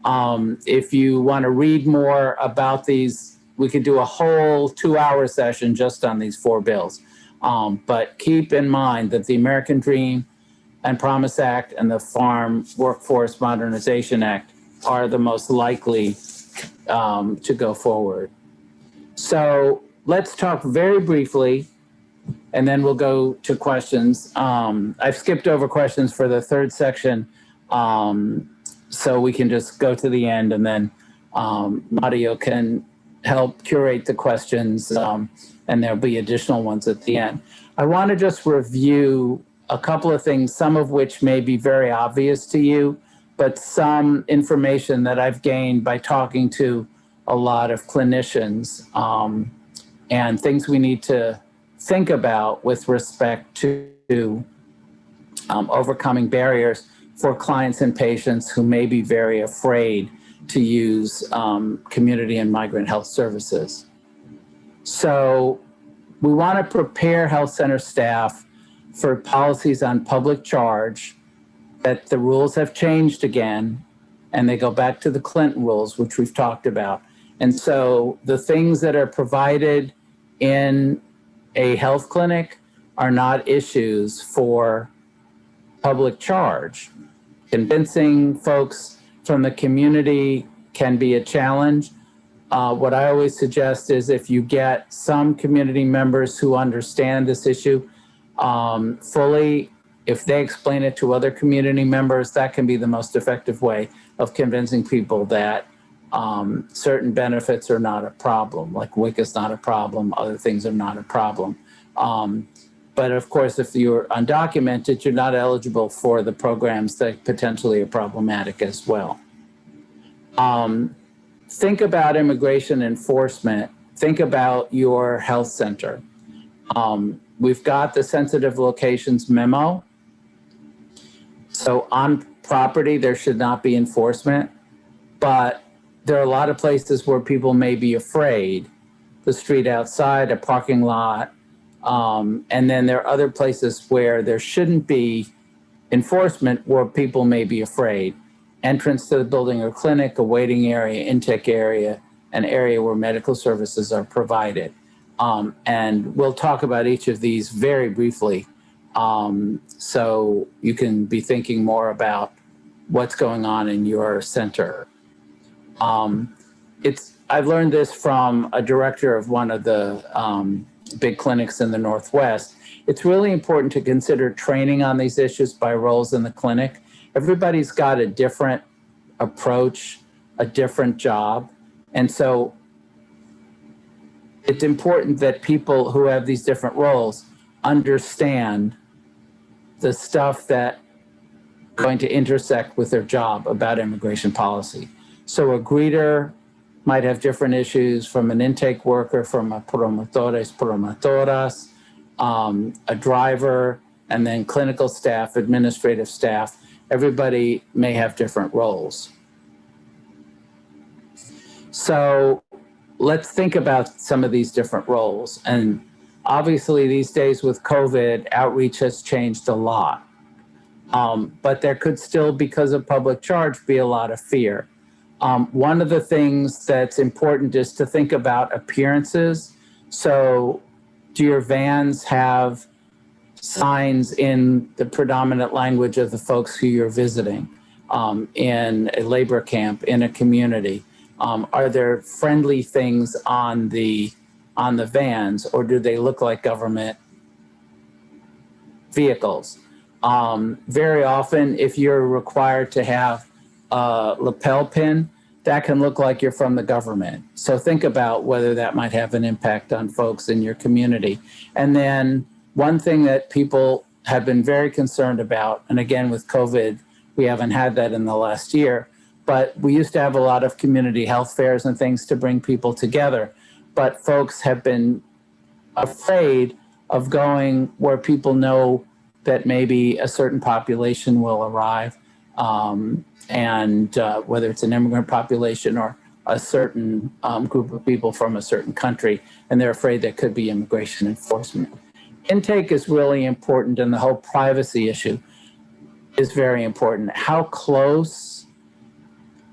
S1: If you want to read more about these, we could do a whole 2-hour session just on these 4 bills. But keep in mind that the American Dream and Promise Act and the Farm Workforce Modernization Act are the most likely to go forward. So let's talk very briefly, and then we'll go to questions. I've skipped over questions for the third section, so we can just go to the end, and then Mario can help curate the questions, and there'll be additional ones at the end. I want to just review a couple of things, some of which may be very obvious to you, but some information that I've gained by talking to a lot of clinicians, and things we need to think about with respect to overcoming barriers for clients and patients who may be very afraid to use community and migrant health services. So we want to prepare health center staff for policies on public charge, that the rules have changed again, and they go back to the Clinton rules, which we've talked about. And so the things that are provided in a health clinic are not issues for public charge. Convincing folks from the community can be a challenge. What I always suggest is if you get some community members who understand this issue fully, if they explain it to other community members, that can be the most effective way of convincing people that certain benefits are not a problem, like WIC is not a problem, other things are not a problem. But of course, if you're undocumented, you're not eligible for the programs that potentially are problematic as well. Think about immigration enforcement. Think about your health center. We've got the sensitive locations memo. So on property, there should not be enforcement, but there are a lot of places where people may be afraid. The street outside, a parking lot, and then there are other places where there shouldn't be enforcement where people may be afraid. Entrance to the building or clinic, a waiting area, intake area, an area where medical services are provided. And we'll talk about each of these very briefly So you can be thinking more about what's going on in your center. I've learned this from a director of one of the big clinics in the Northwest. It's really important to consider training on these issues by roles in the clinic. Everybody's got a different approach, a different job. And so it's important that people who have these different roles understand the stuff that going to intersect with their job about immigration policy. So a greeter might have different issues from an intake worker, from a promotores, promotoras, a driver, and then clinical staff, administrative staff. Everybody may have different roles. So let's think about some of these different roles. And obviously these days with COVID, outreach has changed a lot. But there could still, because of public charge, be a lot of fear. One of the things that's important is to think about appearances. So do your vans have signs in the predominant language of the folks who you're visiting, in a labor camp, in a community? Are there friendly things on the vans, or do they look like government vehicles? Very often, if you're required to have a lapel pin, that can look like you're from the government. So think about whether that might have an impact on folks in your community. And then one thing that people have been very concerned about, and again with COVID, we haven't had that in the last year, but we used to have a lot of community health fairs and things to bring people together. But folks have been afraid of going where people know that maybe a certain population will arrive, and whether it's an immigrant population or a certain group of people from a certain country, and they're afraid there could be immigration enforcement. Intake is really important, and the whole privacy issue is very important. How close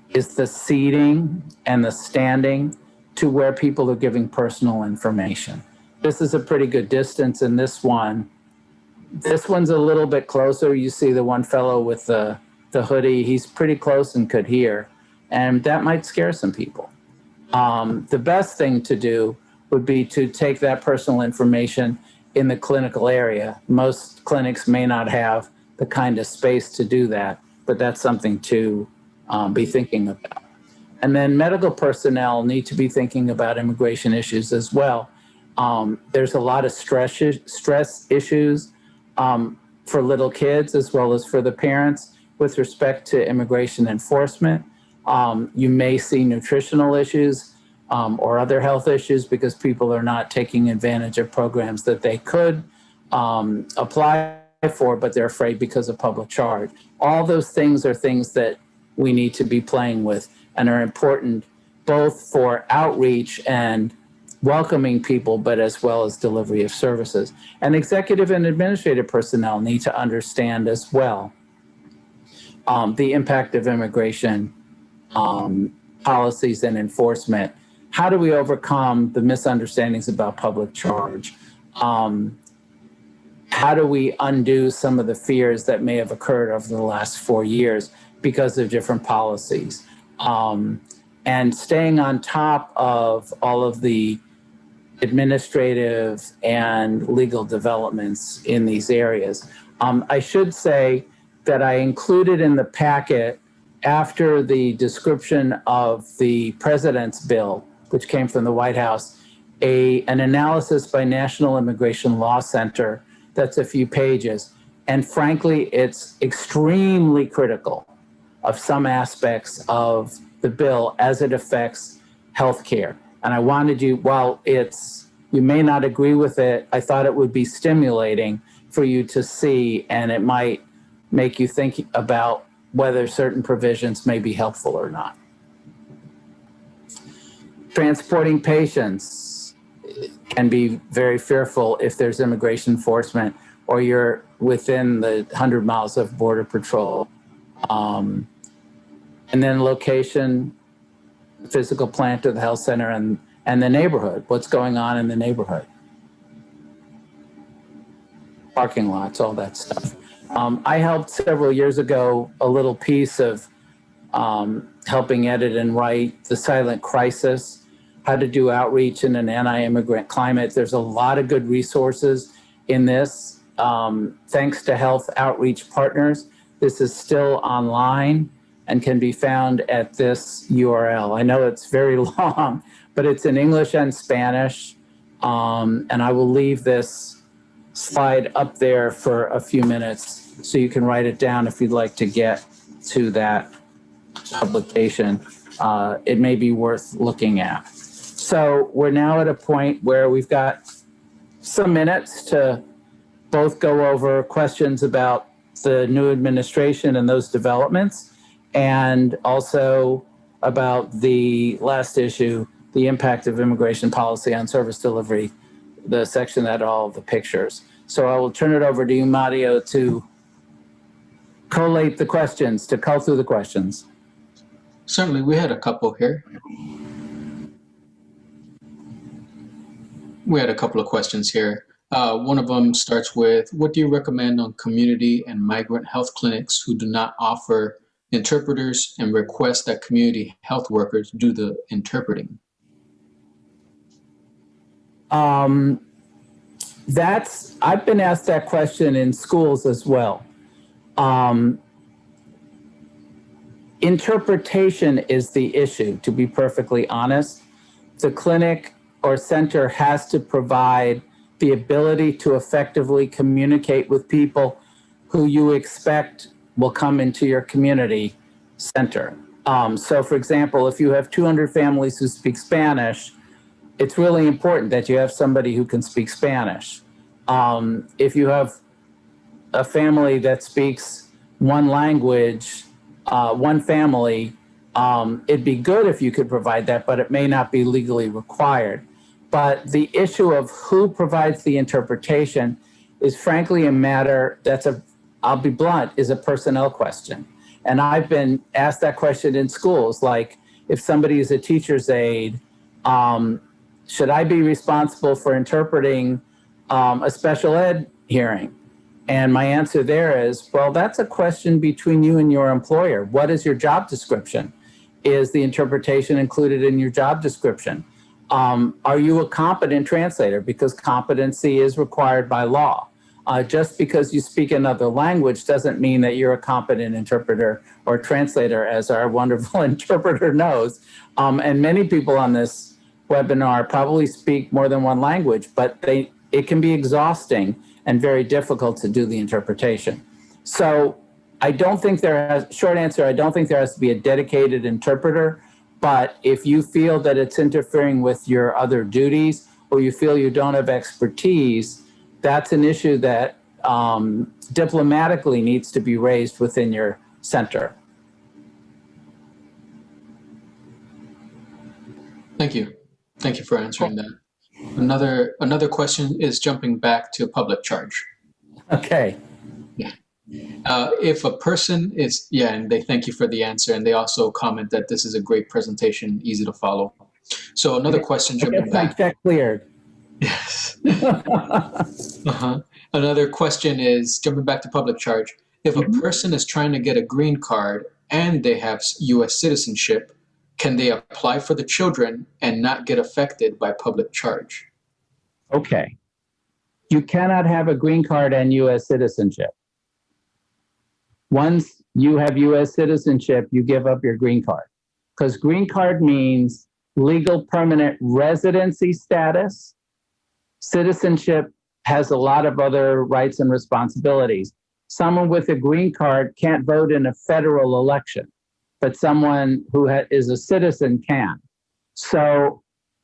S1: is the seating and the standing to where people are giving personal information? This is a pretty good distance in this one. This one's a little bit closer. You see the one fellow with the hoodie, he's pretty close and could hear, and that might scare some people. The best thing to do would be to take that personal information in the clinical area. Most clinics may not have the kind of space to do that, but that's something to be thinking about. And then medical personnel need to be thinking about immigration issues as well. There's a lot of stress issues for little kids as well as for the parents with respect to immigration enforcement. You may see nutritional issues or other health issues because people are not taking advantage of programs that they could apply for, but they're afraid because of public charge. All those things are things that we need to be playing with and are important both for outreach and welcoming people, but as well as delivery of services. And executive and administrative personnel need to understand as well the impact of immigration policies and enforcement. How do we overcome the misunderstandings about public charge? How do we undo some of the fears that may have occurred over the last 4 years because of different policies? And staying on top of all of the administrative and legal developments in these areas. I should say that I included in the packet, after the description of the president's bill, which came from the White House, an analysis by National Immigration Law Center that's a few pages. And frankly, it's extremely critical of some aspects of the bill as it affects healthcare. And I wanted you, while you may not agree with it, I thought it would be stimulating for you to see, and it might make you think about whether certain provisions may be helpful or not. Transporting patients can be very fearful if there's immigration enforcement or you're within the 100 miles of Border Patrol. And then location, physical plant of the health center, and the neighborhood, what's going on in the neighborhood. parking lots, all that stuff. I helped several years ago a little piece of helping edit and write The Silent Crisis, how to do outreach in an anti-immigrant climate. There's a lot of good resources in this. Thanks to Health Outreach Partners, this is still online and can be found at this URL. I know it's very long, but it's in English and Spanish. And I will leave this slide up there for a few minutes so you can write it down if you'd like to get to that publication. It may be worth looking at. So we're now at a point where we've got some minutes to both go over questions about the new administration and those developments, and also about the last issue, the impact of immigration policy on service delivery, the section that all the pictures. So I will turn it over to you, Mario, to collate the questions, to cull through the questions.
S2: Certainly, we had a couple here. We had a couple of questions here. One of them starts with, what do you recommend on community and migrant health clinics who do not offer interpreters and request that community health workers do the interpreting?
S1: I've been asked that question in schools as well. Interpretation is the issue, to be perfectly honest. The clinic or center has to provide the ability to effectively communicate with people who you expect will come into your community center. So for example, if you have 200 families who speak Spanish, it's really important that you have somebody who can speak Spanish. If you have a family that speaks one language, one family, it'd be good if you could provide that, but it may not be legally required. But the issue of who provides the interpretation is frankly a matter I'll be blunt, is a personnel question. And I've been asked that question in schools, like if somebody is a teacher's aide, should I be responsible for interpreting a special ed hearing? And my answer there is, well, that's a question between you and your employer. What is your job description? Is the interpretation included in your job description? Are you a competent translator? Because competency is required by law. Just because you speak another language doesn't mean that you're a competent interpreter or translator, as our wonderful interpreter knows. And many people on this webinar probably speak more than one language, but it can be exhausting and very difficult to do the interpretation. So I don't think short answer, I don't think there has to be a dedicated interpreter, but if you feel that it's interfering with your other duties or you feel you don't have expertise, that's an issue that diplomatically needs to be raised within your center.
S2: Thank you. Thank you for answering that. Another question is jumping back to public charge.
S1: Okay.
S2: Yeah. If a person is, and they thank you for the answer, and they also comment that this is a great presentation, easy to follow. So another question jumping back.
S1: That cleared.
S2: Yes. Another question is jumping back to public charge. If a person is trying to get a green card and they have U.S. citizenship, can they apply for the children and not get affected by public charge?
S1: Okay. You cannot have a green card and U.S. citizenship. Once you have U.S. citizenship, you give up your green card. Because green card means legal permanent residency status. Citizenship has a lot of other rights and responsibilities. Someone with a green card can't vote in a federal election, but someone who is a citizen can. So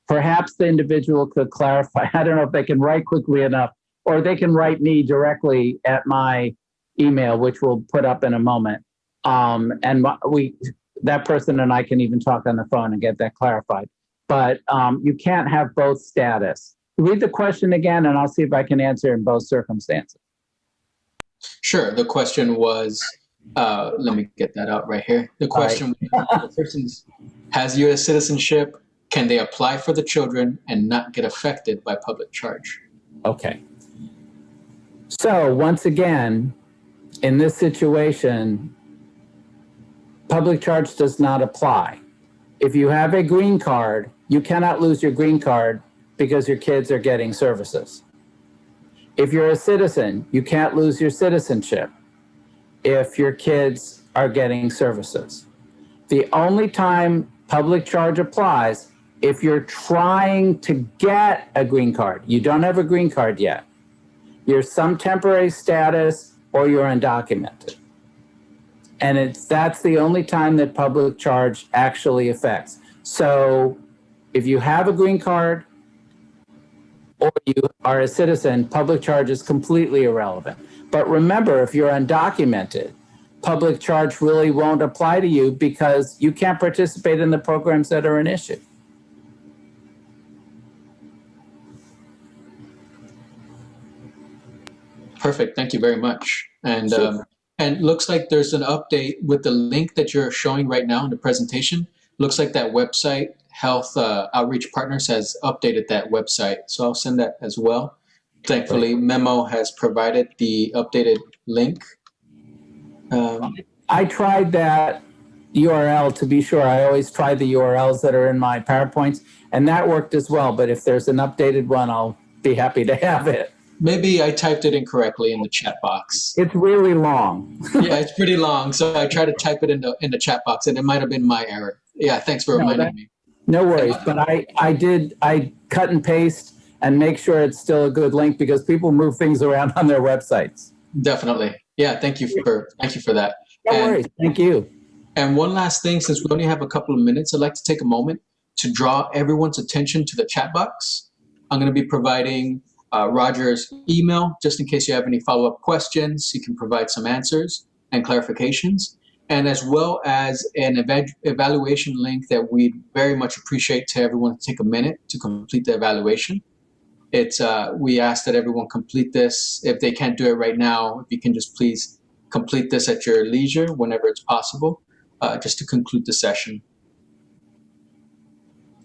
S1: perhaps the individual could clarify. I don't know if they can write quickly enough, or they can write me directly at my email, which we'll put up in a moment. And that person and I can even talk on the phone and get that clarified. But you can't have both status. Read the question again, and I'll see if I can answer in both circumstances.
S2: Sure. The question was, let me get that out right here. The question was, if the person has U.S. citizenship, can they apply for the children and not get affected by public charge?
S1: Okay. So once again, in this situation, public charge does not apply. If you have a green card, you cannot lose your green card because your kids are getting services. If you're a citizen, you can't lose your citizenship if your kids are getting services. The only time public charge applies if you're trying to get a green card. You don't have a green card yet. You're some temporary status or you're undocumented. And that's the only time that public charge actually affects. So if you have a green card or you are a citizen, public charge is completely irrelevant. But remember, if you're undocumented, public charge really won't apply to you because you can't participate in the programs that are an issue.
S2: Perfect. Thank you very much. And
S1: Sure.
S2: and looks like there's an update with the link that you're showing right now in the presentation. Looks like that website, Health Outreach Partners, has updated that website. So I'll send that as well. Thankfully, Memo has provided the updated link.
S1: I tried that URL to be sure. I always try the URLs that are in my PowerPoints, and that worked as well. But if there's an updated one, I'll be happy to have it.
S2: Maybe I typed it incorrectly in the chat box.
S1: It's really long.
S2: Yeah, it's pretty long. So I tried to type it in the chat box, and it might have been my error. Yeah, thanks for reminding me.
S1: No worries. But I cut and paste and make sure it's still a good link because people move things around on their websites.
S2: Definitely. Yeah, thank you for that.
S1: No worries. Thank you.
S2: And one last thing, since we only have a couple of minutes, I'd like to take a moment to draw everyone's attention to the chat box. I'm going to be providing Roger's email, just in case you have any follow-up questions. He can provide some answers and clarifications, and as well as an evaluation link that we'd very much appreciate to everyone to take a minute to complete the evaluation. We ask that everyone complete this. If they can't do it right now, if you can just please complete this at your leisure whenever it's possible, just to conclude the session.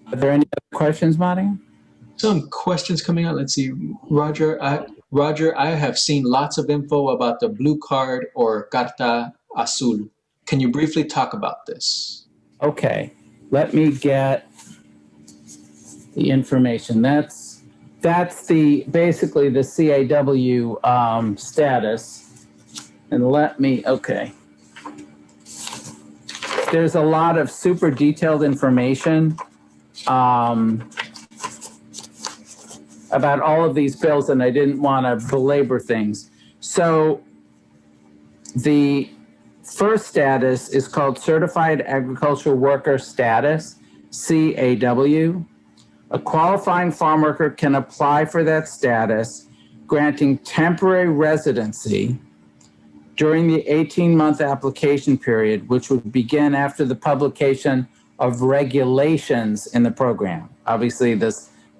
S1: Are there any other questions, Mario?
S2: Some questions coming out. Let's see, Roger, I have seen lots of info about the blue card or Carta Azul. Can you briefly talk about this?
S1: Okay, let me get the information. That's basically the CAW status. And okay. There's a lot of super detailed information about all of these bills, and I didn't want to belabor things. So the first status is called Certified Agricultural Worker Status, CAW. A qualifying farm worker can apply for that status, granting temporary residency during the 18-month application period, which would begin after the publication of regulations in the program. Obviously, the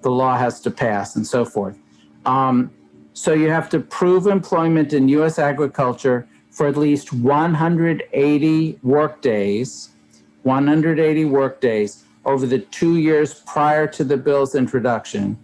S1: law has to pass and so forth. So you have to prove employment in U.S. agriculture for at least 180 workdays over the 2 years prior to the bill's introduction,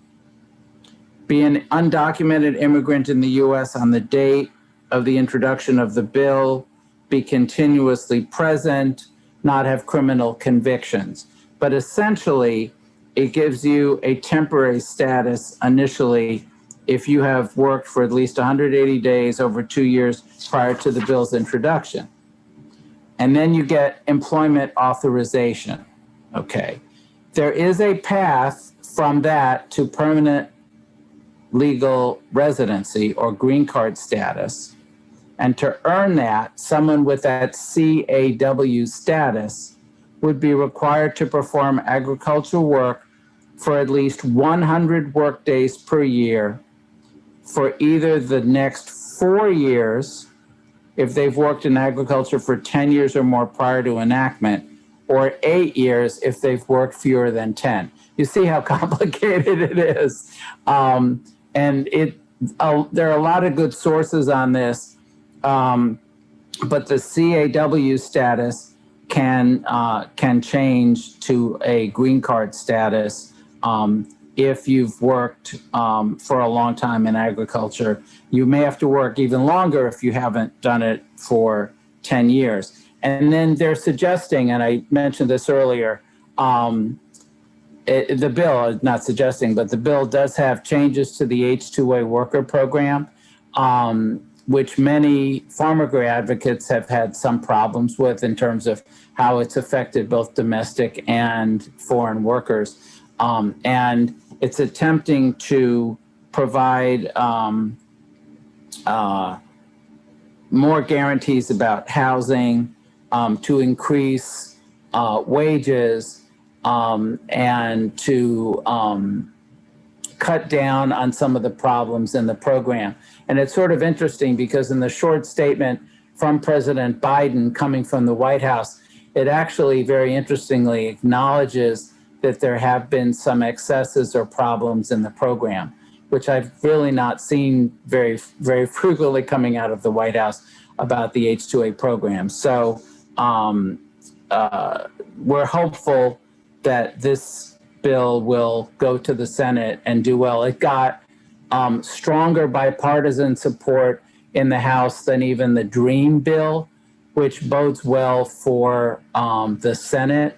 S1: be an undocumented immigrant in the U.S. on the date of the introduction of the bill, be continuously present, not have criminal convictions. But essentially, it gives you a temporary status initially if you have worked for at least 180 days over 2 years prior to the bill's introduction. And then you get employment authorization. Okay. There is a path from that to permanent legal residency or green card status. And to earn that, someone with that CAW status would be required to perform agricultural work for at least 100 work days per year for either the next 4 years, if they've worked in agriculture for 10 years or more prior to enactment, or 8 years if they've worked fewer than 10. You see how complicated it is. And there are a lot of good sources on this, but the CAW status can change to a green card status if you've worked for a long time in agriculture. You may have to work even longer if you haven't done it for 10 years. And then they're suggesting, and I mentioned this earlier, the bill, not suggesting, but the bill does have changes to the H-2A worker program, which many farmworker advocates have had some problems with in terms of how it's affected both domestic and foreign workers. And it's attempting to provide more guarantees about housing, to increase wages, and to cut down on some of the problems in the program. And it's sort of interesting because in the short statement from President Biden coming from the White House, it actually very interestingly acknowledges that there have been some excesses or problems in the program, which I've really not seen very, very frequently coming out of the White House about the H-2A program. So we're hopeful that this bill will go to the Senate and do well. It got stronger bipartisan support in the House than even the DREAM bill, which bodes well for the Senate.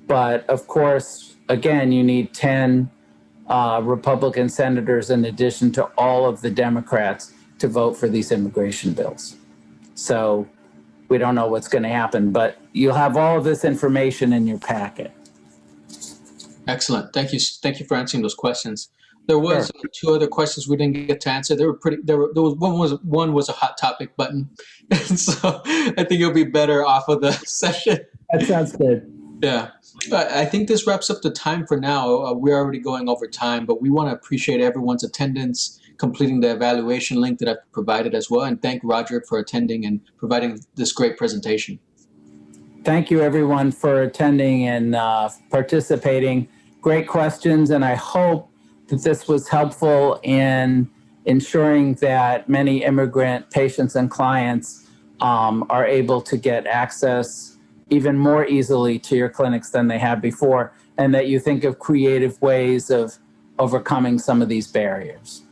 S1: But of course, again, you need 10 Republican senators in addition to all of the Democrats to vote for these immigration bills. So we don't know what's going to happen, but you'll have all of this information in your packet.
S2: Excellent. Thank you. Thank you for answering those questions. There was two other questions we didn't get to answer. They were pretty. There was one was a hot topic button, and so I think it'll be better off of the session.
S1: That sounds good.
S2: Yeah, I think this wraps up the time for now. We're already going over time, but we want to appreciate everyone's attendance, completing the evaluation link that I've provided as well, and thank Roger for attending and providing this great presentation.
S1: Thank you, everyone, for attending and participating. Great questions, and I hope that this was helpful in ensuring that many immigrant patients and clients are able to get access even more easily to your clinics than they have before, and that you think of creative ways of overcoming some of these barriers.